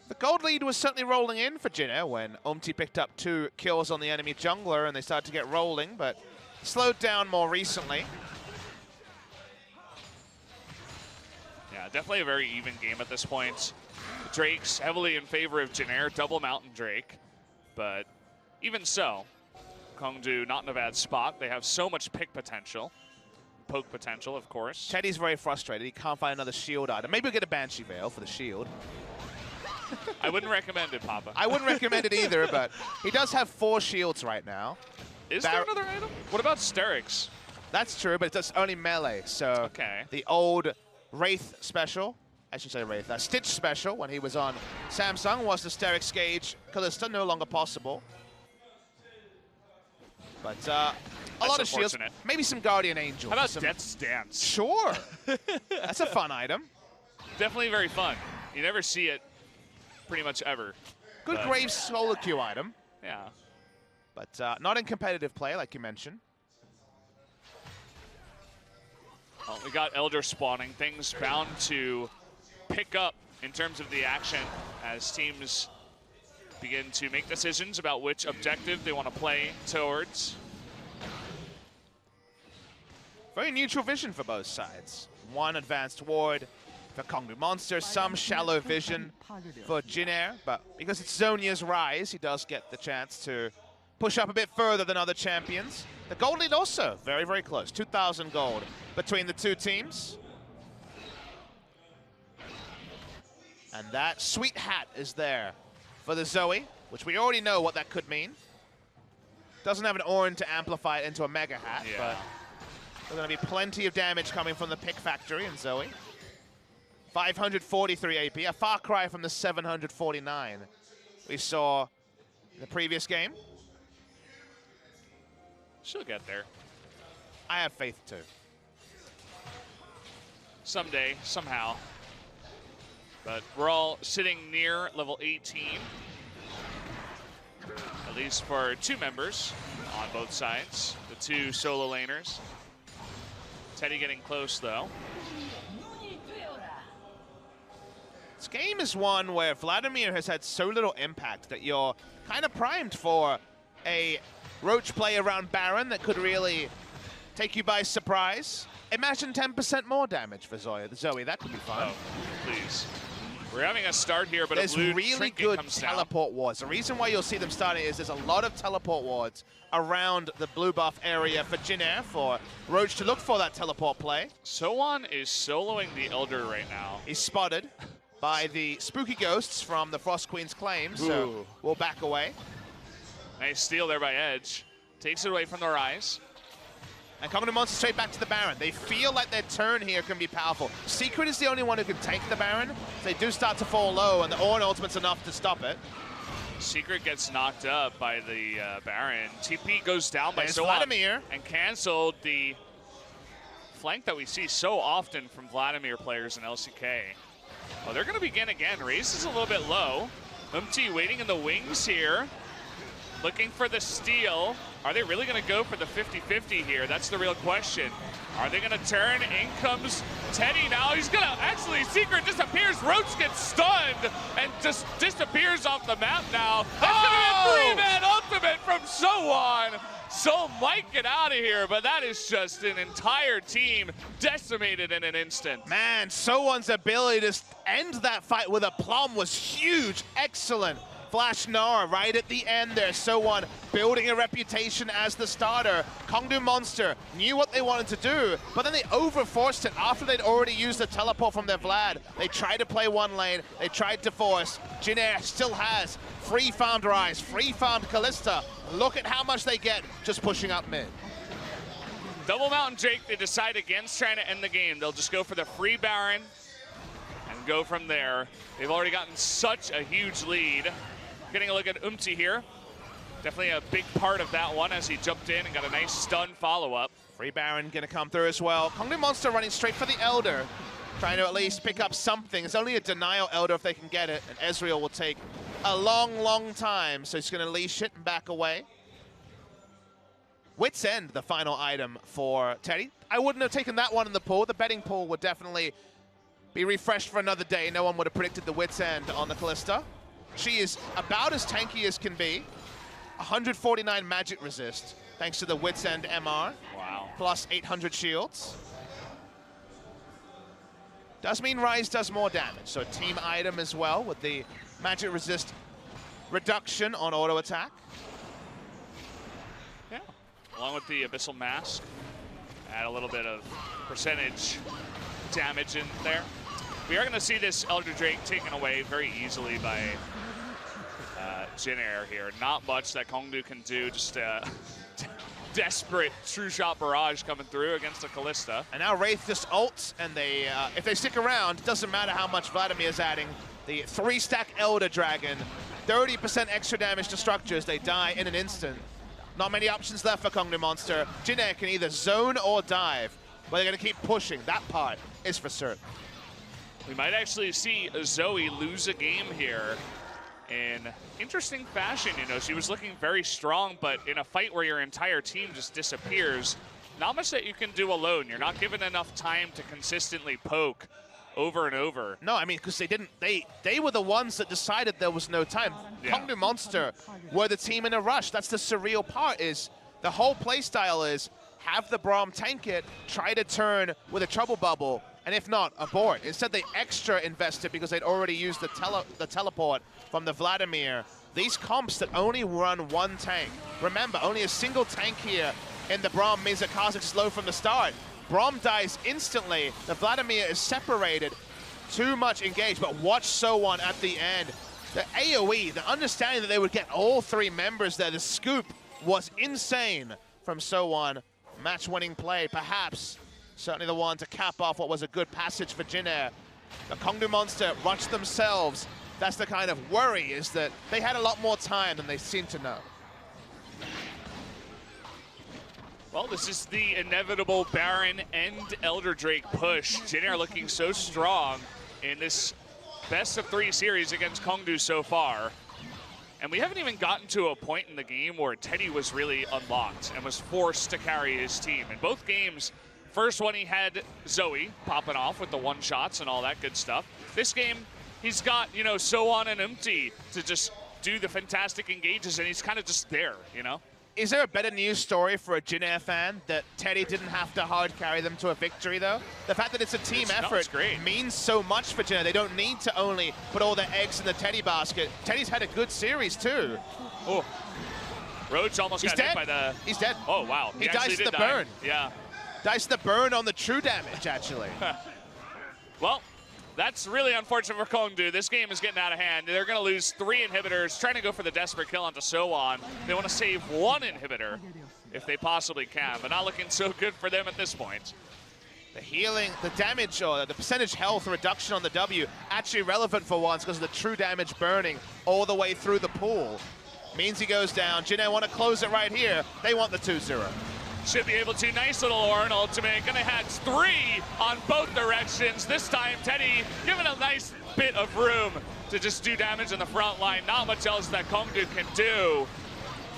The gold lead was certainly rolling in for Jinner when Umti picked up 2 kills on the enemy jungler and they started to get rolling, but slowed down more recently. Yeah, definitely a very even game at this point. Drake's heavily in favor of Jinner, double Mountain Drake, but even so, Kongdoo not in a bad spot. They have so much pick potential. Poke potential, of course. Teddy's very frustrated. He can't find another shield item. Maybe we'll get a Banshee Veil for the shield. I wouldn't recommend it, Papa. I wouldn't recommend it either, but he does have 4 shields right now. Is there another item? What about Sterix? That's true, but it's only melee, so okay. The old Wraith special, I should say Wraith, Stitch special when he was on Samsung was the Sterix Gauge Kalista, no longer possible. But a lot of shields, maybe some Guardian Angel. How about Death's Dance? Sure. That's a fun item. Definitely very fun. You never see it pretty much ever. Good Graves solo queue item. Yeah. But not in competitive play, like you mentioned. Well, we got Elder spawning. Things bound to pick up in terms of the action as teams begin to make decisions about which objective they want to play towards. Very neutral vision for both sides. One advanced ward for Kongdoo Monster, some shallow vision for Jinner, but because it's Zonia's rise, he does get the chance to push up a bit further than other champions. The gold lead also very, very close. 2,000 gold between the 2 teams. And that sweet hat is there for the Zoe, which we already know what that could mean. Doesn't have an Orin to amplify it into a mega hat, but there's going to be plenty of damage coming from the pick factory in Zoe. 543 AP, a far cry from the 749 we saw in the previous game. She'll get there. I have faith too. Someday, somehow. But we're all sitting near level 18. At least for 2 members on both sides. The 2 solo laners. Teddy getting close though. This game is one where Vladimir has had so little impact that you're kind of primed for a Roach play around Baron that could really take you by surprise. Imagine 10% more damage for Zoe. That could be fun. Oh, please. We're having a start here, but there's a blue really good teleport wards. The reason why you'll see them starting is there's a lot of teleport wards around the blue buff area for Jinner, for Roach to look for that teleport play. Sowan is soloing the Elder right now. He's spotted by the spooky ghosts from the Frost Queen's claim, so we'll back away. Nice steal there by Edge. Takes it away from the Rise. And Kongdoo Monster straight back to the Baron. They feel like their turn here can be powerful. Secret is the only one who can take the Baron. They do start to fall low, and the Ornn ultimate's enough to stop it. Secret gets knocked up by the Baron. TP goes down by Sowan Vladimir. And canceled the flank that we see so often from Vladimir players in LCK. Oh, they're going to begin again. Raze is a little bit low. Umti waiting in the wings here. Looking for the steal. Are they really going to go for the 50-50 here? That's the real question. Are they going to turn? In comes Teddy now. He's going to actually, Secret disappears. Roach gets stunned and just disappears off the map now. That's going to be a 3-man ultimate from Sowan. So might get out of here, but that is just an entire team decimated in an instant. Man, Sowan's ability to end that fight with a plum was huge. Excellent. Flash Nara right at the end there. Sowan building a reputation as the starter. Kongdoo Monster knew what they wanted to do, but then they overforced it after they'd already used the teleport from their Vlad. They tried to play one lane, they tried to force. Jinner still has free farmed Rise, free farmed Kalista. Look at how much they get just pushing up mid. Double Mountain Drake, they decide against trying to end the game. They'll just go for the free Baron and go from there. They've already gotten such a huge lead. Getting a look at Umti here. Definitely a big part of that one as he jumped in and got a nice stun follow-up. Free Baron gonna come through as well. Kongdoo Monster running straight for the Elder, trying to at least pick up something. It's only a denial Elder if they can get it, and Ezreal will take a long, long time. So he's going to leash it and back away. Wits End, the final item for Teddy. I wouldn't have taken that one in the pool. The betting pool would definitely be refreshed for another day. No one would have predicted the Wits End on the Kalista. She is about as tanky as can be. 149 magic resist, thanks to the Wits End MR. Wow. Plus 800 shields. Does mean Rise does more damage, so a team item as well with the magic resist reduction on auto attack. Yeah, along with the Abyssal Mask, add a little bit of percentage damage in there. We are going to see this Elder Drake taken away very easily by Jin Air here. Not much that Kongdoo can do, just desperate true shot barrage coming through against a Kalista. And now Wraith just ults, and they, if they stick around, it doesn't matter how much Vladimir's adding. The 3-stack Elder Dragon, 30% extra damage to structures. They die in an instant. Not many options left for Kongdoo Monster. Jin Air can either zone or dive, but they're going to keep pushing. That part is for certain. We might actually see Zoe lose a game here in interesting fashion. You know, she was looking very strong, but in a fight where your entire team just disappears, not much that you can do alone. You're not given enough time to consistently poke over and over. No, I mean, because they were the ones that decided there was no time. Yeah. Kongdoo Monster were the team in a rush. That's the surreal part, is the whole playstyle is have the Braum tank it, try to turn with a trouble bubble, and if not, abort. Instead, they extra invested because they'd already used the teleport from the Vladimir. These comps that only run one tank. Remember, only a single tank here in the Braum means that Kha'Zix is low from the start. Braum dies instantly. The Vladimir is separated. Too much engaged, but watch So1 at the end. The AoE, the understanding that they would get all three members there, the scoop was insane from So1. Match-winning play, perhaps. Certainly the one to cap off what was a good passage for Jin Air. The Kongdoo Monster rushed themselves. That's the kind of worry, is that they had a lot more time than they seem to know. Well, this is the inevitable Baron and Elder Drake push. Jin Air looking so strong in this best-of-3 series against Kongdoo so far. And we haven't even gotten to a point in the game where Teddy was really unlocked and was forced to carry his team. In both games, first one he had Zoe popping off with the one-shots and all that good stuff. This game, he's got, you know, So1 and Empty to just do the fantastic engages, and he's kind of just there, you know? Is there a better news story for a Jin Air fan that Teddy didn't have to hard carry them to a victory, though? The fact that it's a team effort means so much for Jin Air. They don't need to only put all their eggs in the Teddy basket. Teddy's had a good series, too. Oh, Roach almost got hit by the... He's dead. Oh, wow. He diced the burn. Yeah. Diced the burn on the true damage, actually. Well, that's really unfortunate for Kongdoo. This game is getting out of hand. They're going to lose 3 inhibitors, trying to go for the desperate kill onto So1. They want to save 1 inhibitor if they possibly can, but not looking so good for them at this point. The healing, the damage, or the percentage health reduction on the W, actually relevant for once because of the true damage burning all the way through the pool. Means he goes down. Jin Air want to close it right here. They want the 2-0. Should be able to. Nice little Ornn ultimate. Gonna hatch 3 on both directions. This time, Teddy given a nice bit of room to just do damage in the front line. Not much else that Kongdoo can do.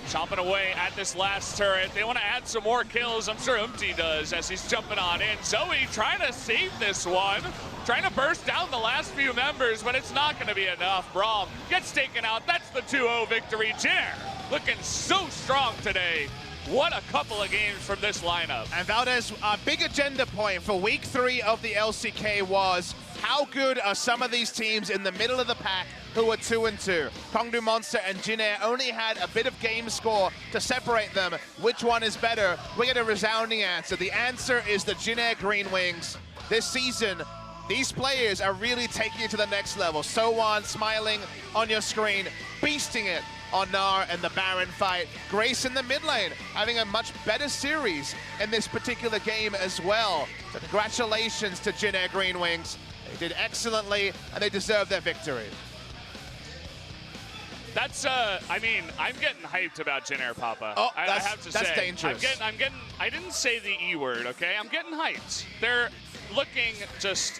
Chomping away at this last turret. They want to add some more kills. I'm sure Empty does as he's jumping on in. Zoe trying to save this one. Trying to burst down the last few members, but it's not going to be enough. Braum gets taken out. That's the 2-0 victory. Jin Air looking so strong today. What a couple of games from this lineup. And Valdez, a big agenda point for week 3 of the LCK was how good are some of these teams in the middle of the pack who are 2-2. Kongdoo Monster and Jin Air only had a bit of game score to separate them. Which one is better? We get a resounding answer. The answer is the Jin Air GreenWings. This season, these players are really taking it to the next level. So1 smiling on your screen, beasting it on Gnar and the Baron fight. Grace in the mid lane, having a much better series in this particular game as well. So congratulations to Jin Air GreenWings. They did excellently, and they deserve their victory. That's, I mean, I'm getting hyped about Jin Air, Papa. Oh, I have to say. That's dangerous. I didn't say the E word, okay? I'm getting hyped. They're looking just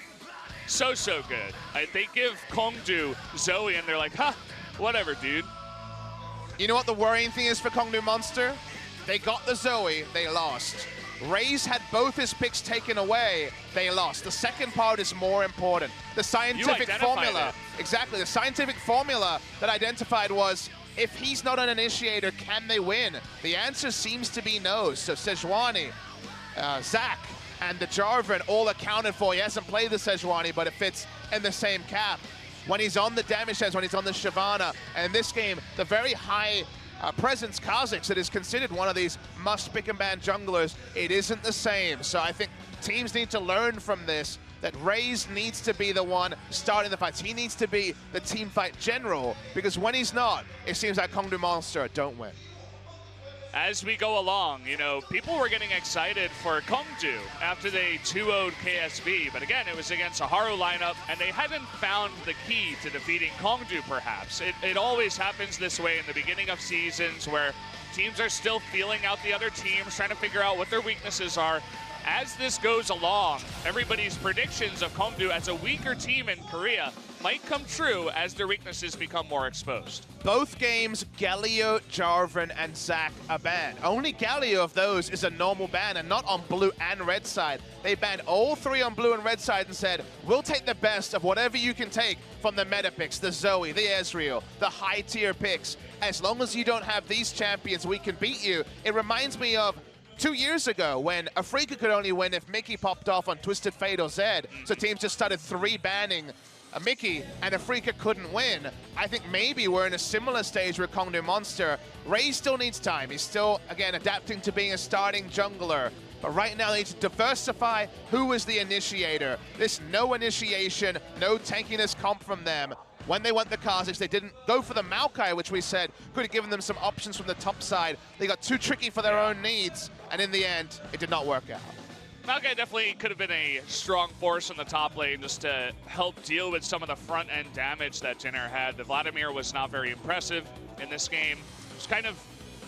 so good. They give Kongdoo Zoe, and they're like, huh, Whatever, dude. You know what the worrying thing is for Kongdoo Monster? They got the Zoe, they lost. Raze had both his picks taken away, they lost. The second part is more important. The scientific formula. Exactly, the scientific formula that identified was, if he's not an initiator, can they win? The answer seems to be no. So Sejuani, Zach, and the Jarvan all accounted for. He hasn't played the Sejuani, but it fits in the same cap. When he's on the damage sense, when he's on the Shyvana, and in this game, the very high presence Kha'Zix that is considered one of these must pick and ban junglers, it isn't the same. So I think teams need to learn from this, that Raze needs to be the one starting the fights. He needs to be the team fight general, because when he's not, it seems like Kongdoo Monster don't win. As we go along, you know, people were getting excited for Kongdoo after they 2-0'd KSV, but again, it was against a Haru lineup, and they hadn't found the key to defeating Kongdoo, perhaps. It always happens this way in the beginning of seasons, where teams are still feeling out the other teams, trying to figure out what their weaknesses are. As this goes along, everybody's predictions of Kongdoo as a weaker team in Korea might come true as their weaknesses become more exposed. Both games, Galio, Jarvan, and Zac are banned. Only Galio of those is a normal ban, and not on blue and red side. They banned all three on blue and red side and said, we'll take the best of whatever you can take from the meta picks, the Zoe, the Ezreal, the high tier picks. As long as you don't have these champions, we can beat you. It reminds me of 2 years ago when Afrika could only win if Mickey popped off on Twisted Fate or Zed. So teams just started 3-banning Mickey, and Afrika couldn't win. I think maybe we're in a similar stage with Kongdoo Monster. Raze still needs time. He's still, again, adapting to being a starting jungler. But right now they need to diversify who is the initiator. This no initiation, no tankiness comp from them. When they went the Kha'Zix, they didn't go for the Maokai, which we said could have given them some options from the top side. They got too tricky for their own needs, and in the end, it did not work out. Maokai definitely could have been a strong force in the top lane just to help deal with some of the front-end damage that Jenner had. The Vladimir was not very impressive in this game. Just kind of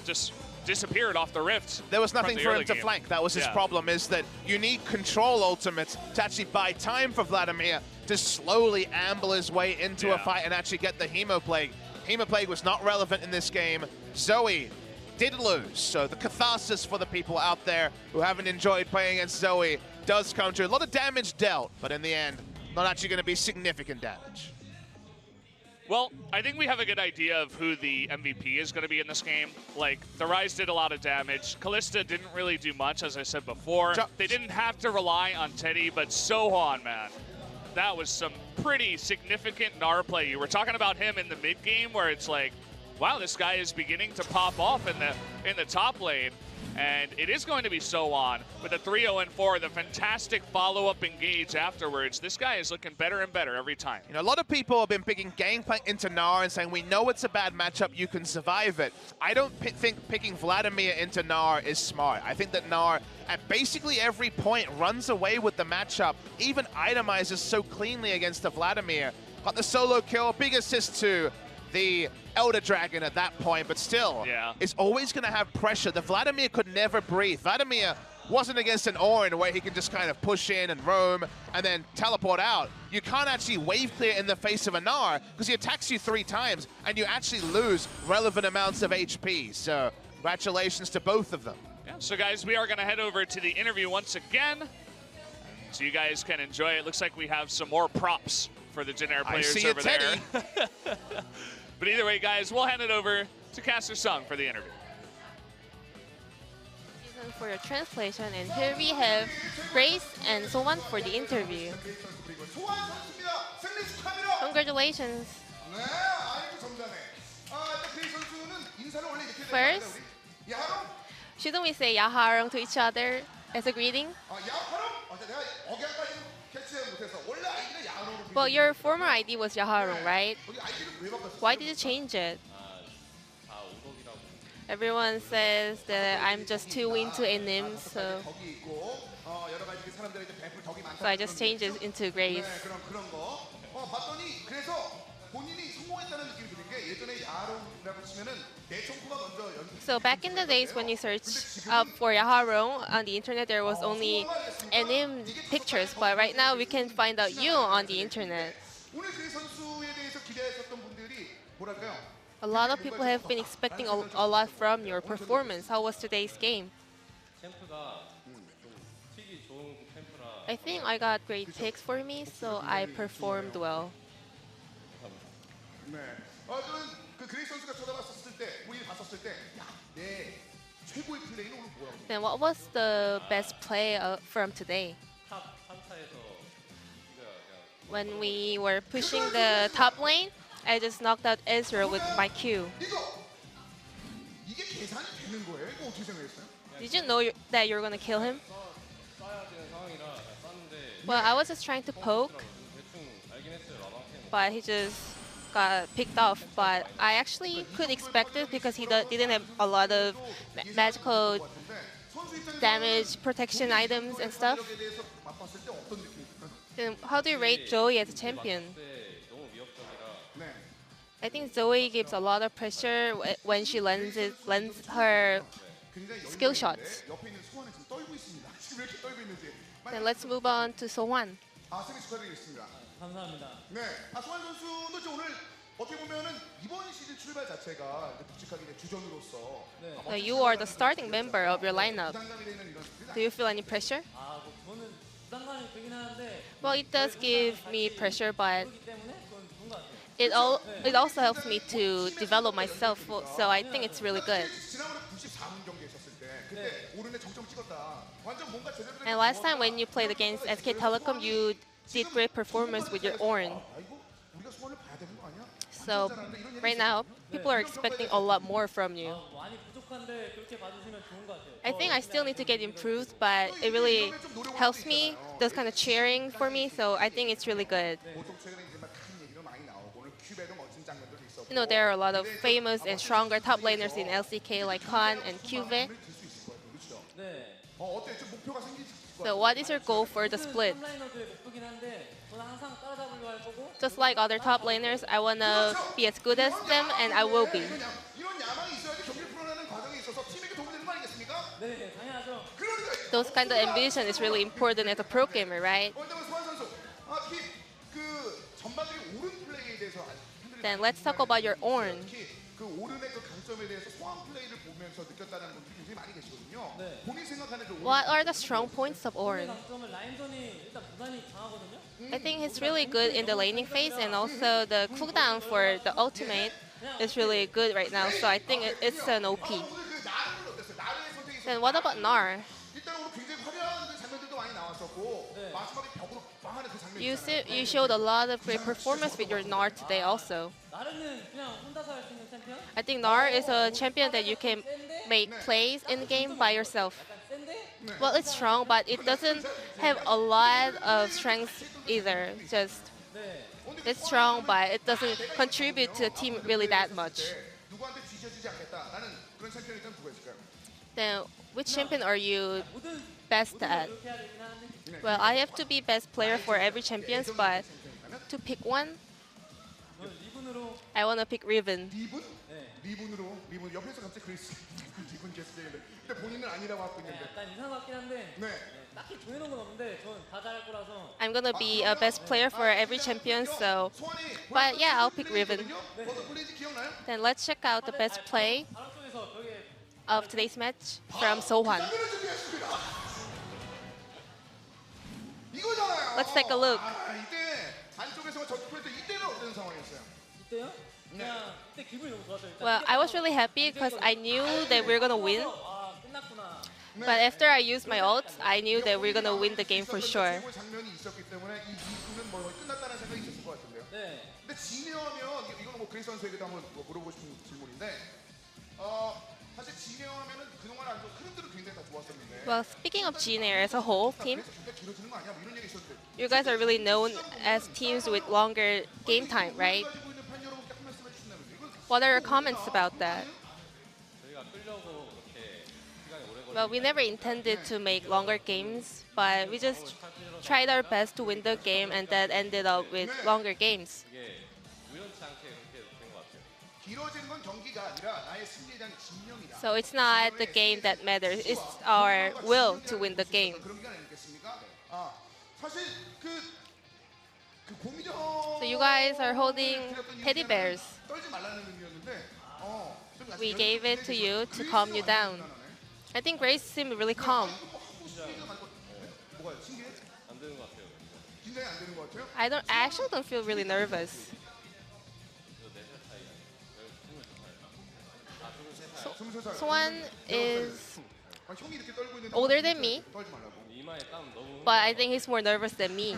just disappeared off the rift. There was nothing for him to flank. That was his problem, is that you need control ultimates to actually buy time for Vladimir to slowly amble his way into a fight and actually get the Hemoplague. Hemoplague was not relevant in this game. Zoe did lose, so the catharsis for the people out there who haven't enjoyed playing against Zoe does come to a lot of damage dealt, but in the end, not actually going to be significant damage. Well, I think we have a good idea of who the MVP is going to be in this game. Like, the Ryze did a lot of damage. Kalista didn't really do much, as I said before. They didn't have to rely on Teddy, but Sohan, man, that was some pretty significant Gnar play. You were talking about him in the mid game, where it's like, wow, this guy is beginning to pop off in the top lane. And it is going to be Sohan with a 3-0-4, the fantastic follow-up engage afterwards. This guy is looking better and better every time. You know, a lot of people have been picking Gangplank into Gnar and saying, we know it's a bad matchup, you can survive it. I don't think picking Vladimir into Gnar is smart. I think that Gnar, at basically every point, runs away with the matchup, even itemizes so cleanly against the Vladimir. Got the solo kill, big assist to the Elder Dragon at that point, but still, is always going to have pressure. The Vladimir could never breathe. Vladimir wasn't against an Orin where he can just kind of push in and roam and then teleport out. You can't actually wave clear in the face of a Gnar because he attacks you 3 times and you actually lose relevant amounts of HP. So congratulations to both of them. Yeah, so guys, we are going to head over to the interview once again so you guys can enjoy it. Looks like we have some more props for the Jin Air players over there. But either way, guys, we'll hand it over to Caster Sung for the interview. For your translation, and here we have Grace and Sohan for the interview. Congratulations. First, shouldn't we say Yaharong to each other as a greeting? Well, your former ID was Yaharong, right? Why did you change it? Everyone says that I'm just too into NM, so I just changed it into Grace. So back in the days when you searched up for Yaharong on the internet, there was only NM pictures, but right now we can find out you on the internet. A lot of people have been expecting a lot from your performance. How was today's game? I think I got great picks for me, so I performed well. 네. 저는 그 그레이 선수가 쳐다봤었을 때, 우리 봤었을 때, 야, 내 최고의 플레이는 오늘 뭐라고? Then what was the best play from today? When we were pushing the top lane, I just knocked out Ezreal with my Q. 이게 계산이 되는 거예요? 이거 어떻게 생각했어요? Did you know that you're gonna kill him? Well, I was just trying to poke, but he just got picked off. But I actually could expect it because he didn't have a lot of magical damage protection items and stuff. Then how do you rate Zoe as a champion? I think Zoe gives a lot of pressure when she lends her skill shots. 옆에 있는 소환이 지금 떨고 있습니다. 지금 왜 이렇게 떨고 있는지. Then let's move on to Sohwan. 생일 축하드리겠습니다. 감사합니다. 네, 소환 선수도 지금 오늘 어떻게 보면은 이번 시즌 출발 자체가 묵직하게 주전으로서 So you are the starting member of your lineup. 부담감이 되는 이런 스피드. Do you feel any pressure? 저는 부담감이 되긴 하는데 Well, it does give me pressure, but 그렇기 때문에 그건 좋은 것 같아요. it also helps me to develop myself. So I think it's really good. 지난번에 94분 경기 했었을 때 그때 오른에 정점 찍었다. 완전 뭔가 제대로 된 And last time when you played against SK Telecom, you did great performance with your Ornn. 이거 우리가 소환을 봐야 되는 거 아니야? So right now, people are expecting a lot more from you. 많이 부족한데 그렇게 봐주시면 좋은 것 같아요. I think I still need to get improved, but it really helps me, does kind of cheering for me, so I think it's really good. 보통 최근에 이제 막 큰 얘기도 많이 나오고 오늘 큐베도 멋진 장면들도 있었고. You know, there are a lot of famous and stronger top laners in LCK like Khan and Kyuve. 될수 있을 거예요, 그렇죠? 네. 어때? 좀 목표가 생기실 것 So what is your goal for the split? 탑라이너들의 목표긴 한데 저는 항상 따라잡으려 할 거고 Just like other top laners, I want to be as good as them, and I will be. 이런 야망이 있어야지 경기를 풀어내는 과정에 있어서 팀에게 도움이 되는 거 아니겠습니까? 네, 당연하죠. 그러니까 Those kind of ambition is really important as a pro gamer, right? 그다음에 소환 선수, 특히 그 전반적인 오른 플레이에 대해서 팬들이 Then let's talk about your Ornn. 특히 그 오른의 그 강점에 대해서 소환 플레이를 보면서 느꼈다는 분들이 굉장히 많이 계시거든요. 네. 본인 생각하는 그 오른 What are the strong points of 오늘 Ornn? 강점은 라인전이 일단 무난히 강하거든요. I think he's really good in the laning phase, and also the cooldown for the ultimate is really good right now. So I think it's an OP. 오늘 그 나르는 어땠어요? 나르의 선택이 Then what about Gnar? 일단 오늘 굉장히 화려한 그 장면들도 많이 나왔었고 마지막에 벽으로 빵하는 그 장면 You showed a lot of great performance with your Gnar today also. 나르는 그냥 혼자서 할 수 있는 챔피언? I think Gnar is a champion that you can make plays in the game by yourself. 센데? Well, it's strong, but it doesn't have a lot of strength either. Just 네. it's strong, but it doesn't contribute to the team really that much. 누구한테 뒤져지지 않겠다라는 그런 챔피언이 있다면 누가 있을까요? Then which champion are you 모든 best at? 이렇게 해야 되긴 하는데 Well, I have to be best player for every champions, but to pick one, 저는 리븐으로 I want to pick Riven. 리븐? 네. 리븐 옆에서 갑자기 그랬어. 리븐 게스트인데 근데 본인은 아니라고 하고 네, 있는데. 약간 이상 같긴 한데 네. 딱히 정해놓은 건 없는데 저는 다 잘할 거라서 I'm gonna be a best player for every champion, so. But yeah, I'll pick Riven. 어떤 플레이인지 기억나요? Then let's check out the best play 바람 속에서 벽에 of today's match from Sohwan. 장면을 준비했습니다. 이거잖아요. Let's take a look. 이때 안쪽에서 전투할 때 이때는 어떤 상황이었어요? 이때요? 그냥 이때 기분이 너무 좋았어요. 일단 Well, I was really happy because I knew that we were gonna win. 아 끝났구나. But after I used my ult, I knew that we we're gonna win the game for sure. 최고의 장면이 있었기 때문에 이 이후는 뭐 끝났다는 생각이 있었을 것 같은데요. 네. 근데 지명하면 이거는 뭐 그레이스 선수에게도 한번 뭐 물어보고 싶은 질문인데 사실 지명하면은 그동안 안 좋은 흐름들은 굉장히 다 좋았었는데 Well, speaking of Gnair as a whole team, 그래서 진짜 길어지는 거 아니야? 뭐 이런 얘기 있었는데 you guys are really known as teams with longer game time, right? 가지고 있는 팬 여러분께 한 말씀 해주신다면 이건 What are your comments about that? 저희가 끌려고 그렇게 시간이 오래 걸리고 Well, we never intended to make longer games, but we just tried our best to win the game, and that ended up with longer games. 이게 우연치 않게 그렇게 된 것 같아요. 길어지는 건 경기가 아니라 나의 승리에 대한 진영이다. So it's not the game that matters, it's our will to win the game. 그런 게 아니겠습니까? 사실 그 고민형 So you guys are holding teddy bears. 떨지 말라는 의미였는데 좀 We 약간 gave it to you to calm you down. I think Grace seemed really calm. 뭐가요? 신기해? 안 되는 것 같아요. 긴장이 안 되는 것 같아요? I actually don't feel really nervous. 저 4살 차이야. 23살. 아, 23살. Soan is 아니, 형이 이렇게 떨고 있는데 older than me, 떨지 말라고. 이마에 땀 너무 but I think he's more nervous than me.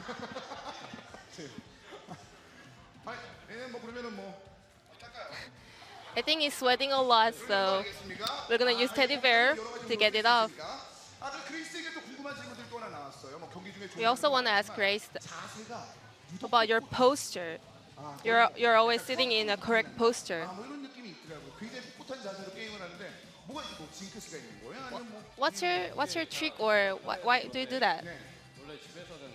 아니, 얘는 뭐 그러면은 뭐 I think he's sweating a lot, so we're gonna use teddy bear to get it off. 아, 그 그레이스에게 또 궁금한 질문들이 또 하나 나왔어요. 뭐 경기 중에 We also want to ask Grace 자세가 about your posture. You're always sitting in a correct posture. 뭐 이런 느낌이 있더라고요. 굉장히 꿋꿋한 자세로 게임을 하는데 뭐가 뭐 징크스가 있는 거예요? 아니면 뭐 What's your trick, or why do you do that? 원래 집에서는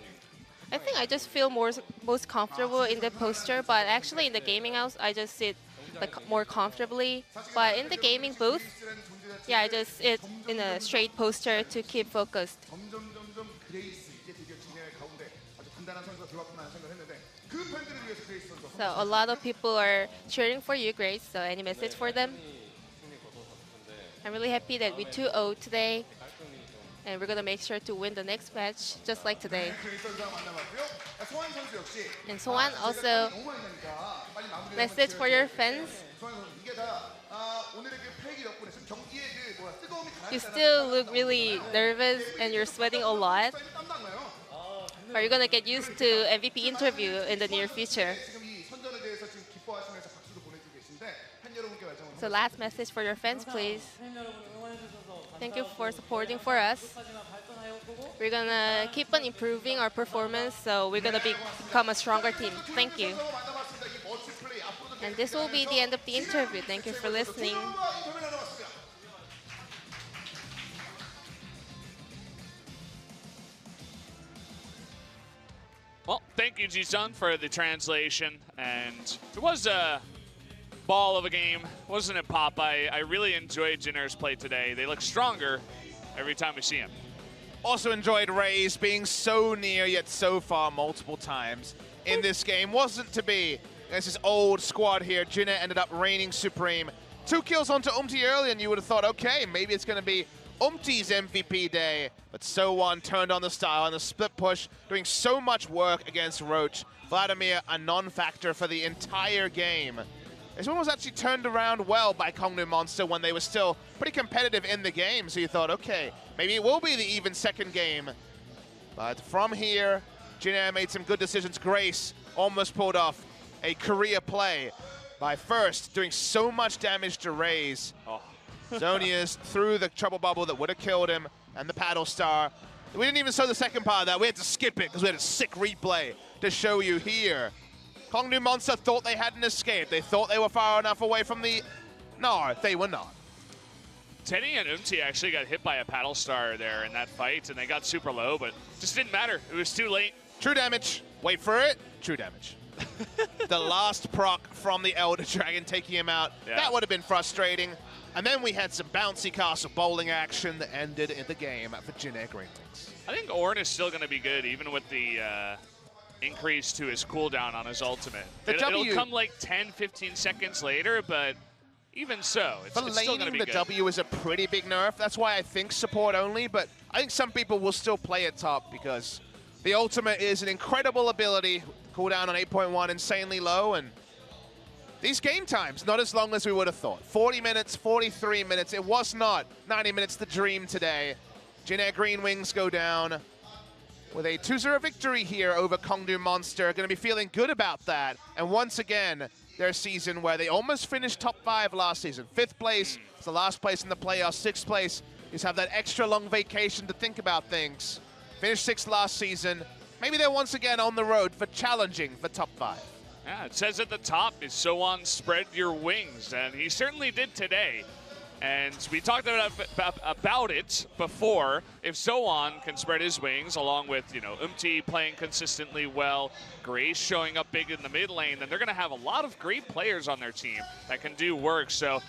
I think I just feel most comfortable in the posture, but actually in the gaming house I just sit like more comfortably. But in the gaming booth, yeah, I just sit in a straight posture to keep focused. 점점 그레이스 이게 드디어 진영의 가운데 아주 단단한 선수가 들어왔구나 생각을 했는데 그 팬들을 위해서 그레이스 선수 So a lot of people are cheering for you, Grace. So any message for them? 승리 거둬서 싶은데 I'm really happy that we 2-0 today, and we're gonna make sure to win the next match just like today. 그레이스 선수와 만나봤고요. 소환 선수 역시 And Soan also, 너무 많이 나니까 빨리 마무리. message for your fans. 소환 선수 이게 다 오늘의 그 패기 덕분에 지금 경기의 그 뭐야 뜨거움이 You still look really nervous and you're sweating a lot. 땀도 안 나요. Are you gonna get used to MVP interview in the near future? 지금 이 선전에 대해서 지금 기뻐하시면서 박수도 보내주고 계신데 팬 여러분께 말씀 So last message for your fans, please. Thank you for supporting for us. We're gonna keep on improving our performance, so we're gonna become a stronger team. Thank you. 만나봤습니다. 이 멋진 플레이 앞으로도 And this will be the end of the interview. Thank you for listening. 인터뷰 나눠봤습니다. Well, thank you, Ji-sun, for the translation. And it was a ball of a game, wasn't it, Pop? I really enjoyed Jinner's play today. They look stronger every time we see him. Also enjoyed Raze being so near yet so far multiple times in this game. Wasn't to be. There's this old squad here. Jinner ended up reigning supreme. 2 kills onto Umti early, and you would have thought, okay, maybe it's going to be Umti's MVP day. But So1 turned on the style and the split push, doing so much work against Roach. Vladimir, a non-factor for the entire game. This one was actually turned around well by Kongdoo Monster when they were still pretty competitive in the game. So you thought, okay, maybe it will be the even second game. But from here, Jinner made some good decisions. Grace almost pulled off a career play by first doing so much damage to Raze. Oh. Zonia's through the trouble bubble that would have killed him, and the paddle star. We didn't even show the second part of that. We had to skip it because we had a sick replay to show you here. Kongdoo Monster thought they had an escape. They thought they were far enough away from the... No, they were not. Teddy and Umti actually got hit by a paddle star there in that fight, and they got super low, but just didn't matter. It was too late. True damage. Wait for it. True damage. The last proc from the Elder Dragon taking him out. Yeah. That would have been frustrating. And then we had some bouncy castle bowling action that ended in the game for Jinner GreenWings. I think Ornn is still going to be good, even with the increase to his cooldown on his ultimate. It'll come like 10, 15 seconds later, but even so, it's still going to be the good. W is a pretty big nerf. That's why I think support only, but I think some people will still play it top because the ultimate is an incredible ability. Cooldown on 8.1, insanely low, and these game times, not as long as we would have thought. 40 minutes, 43 minutes. It was not 90 minutes the dream today. Jinner GreenWings go down with a 2-0 victory here over Kongdoo Monster. Going to be feeling good about that. And once again, their season where they almost finished top 5 last season. 5th place is the last place in the playoffs. 6th place, you just have that extra long vacation to think about things. Finished 6th last season. Maybe they're once again on the road for challenging for top 5. Yeah, it says at the top is So1 spread your wings, and he certainly did today. And we talked about it before. If So1 can spread his wings, along with, Umti playing consistently well, Grace showing up big in the mid lane, then they're going to have a lot of great players on their team that can do work. So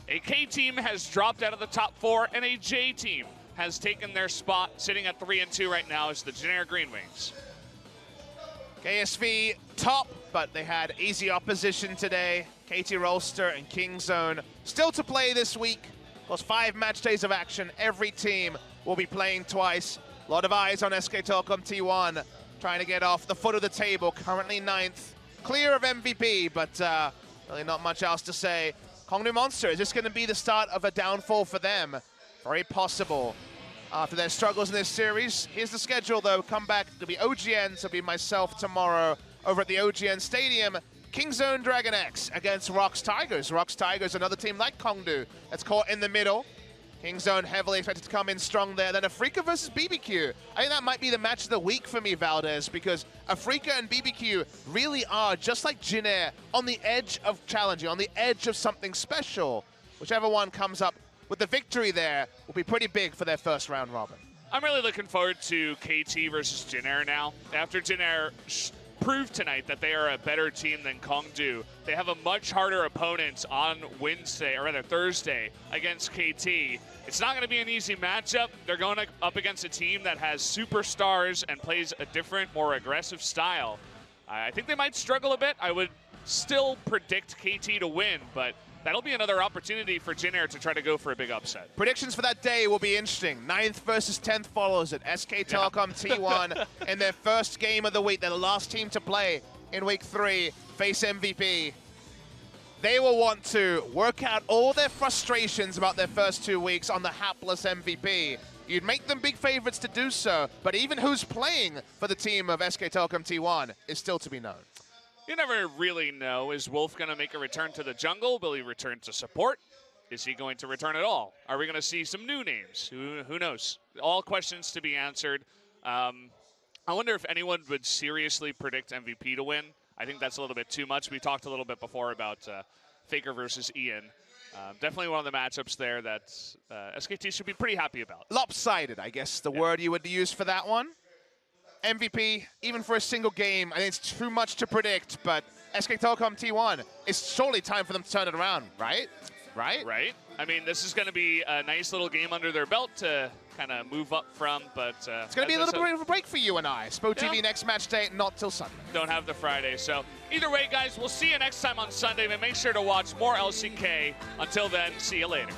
a K team has dropped out of the top 4, and a J team has taken their spot, sitting at 3-2 right now as the Jinner GreenWings. KSV top, but they had easy opposition today. KT Rolster and Kingzone still to play this week. Of course, 5 match days of action. Every team will be playing twice. A lot of eyes on SK Telecom T1 trying to get off the foot of the table, currently 9th. Clear of MVP, but really not much else to say. Kongdoo Monster, is this going to be the start of a downfall for them? Very possible. After their struggles in this series, here's the schedule though. Come back, it'll be OGN, so it'll be myself tomorrow over at the OGN Stadium. Kingzone Dragon X against Rocks Tigers. Rocks Tigers, another team like Kongdoo that's caught in the middle. Kingzone heavily expected to come in strong there. Then Afrika versus BBQ. I think that might be the match of the week for me, Valdez, because Afrika and BBQ really are, just like Jin Air, on the edge of challenging, on the edge of something special. Whichever one comes up with the victory there will be pretty big for their first round robin. I'm really looking forward to KT versus Jin Air now. After Jin Air proved tonight that they are a better team than Kongdoo, they have a much harder opponent on Wednesday, or rather Thursday, against KT. It's not going to be an easy matchup. They're going up against a team that has superstars and plays a different, more aggressive style. I think they might struggle a bit. I would still predict KT to win, but that'll be another opportunity for Jin Air to try to go for a big upset. Predictions for that day will be interesting. 9th versus 10th follows it. SK Telecom T1 in their first game of the week. They're the last team to play in week 3, face MVP. They will want to work out all their frustrations about their first 2 weeks on the hapless MVP. You'd make them big favorites to do so, but even who's playing for the team of SK Telecom T1 is still to be known. You never really know. Is Wolf going to make a return to the jungle? Will he return to support? Is he going to return at all? Are we going to see some new names? Who knows? All questions to be answered. I wonder if anyone would seriously predict MVP to win. I think that's a little bit too much. We talked a little bit before about Faker versus Ian. Definitely one of the matchups there that SKT should be pretty happy about. Lopsided, I guess, the word you would use for that one. MVP, even for a single game, I think it's too much to predict, but SK Telecom T1, it's surely time for them to turn it around, right? Right. I mean, this is going to be a nice little game under their belt to kind of move up from, but... it's going to be a little bit of a break for you and I. Spo TV next match day, not till Sunday. Don't have the Friday, so either way, guys, we'll see you next time on Sunday, but make sure to watch more LCK. Until then, see you later.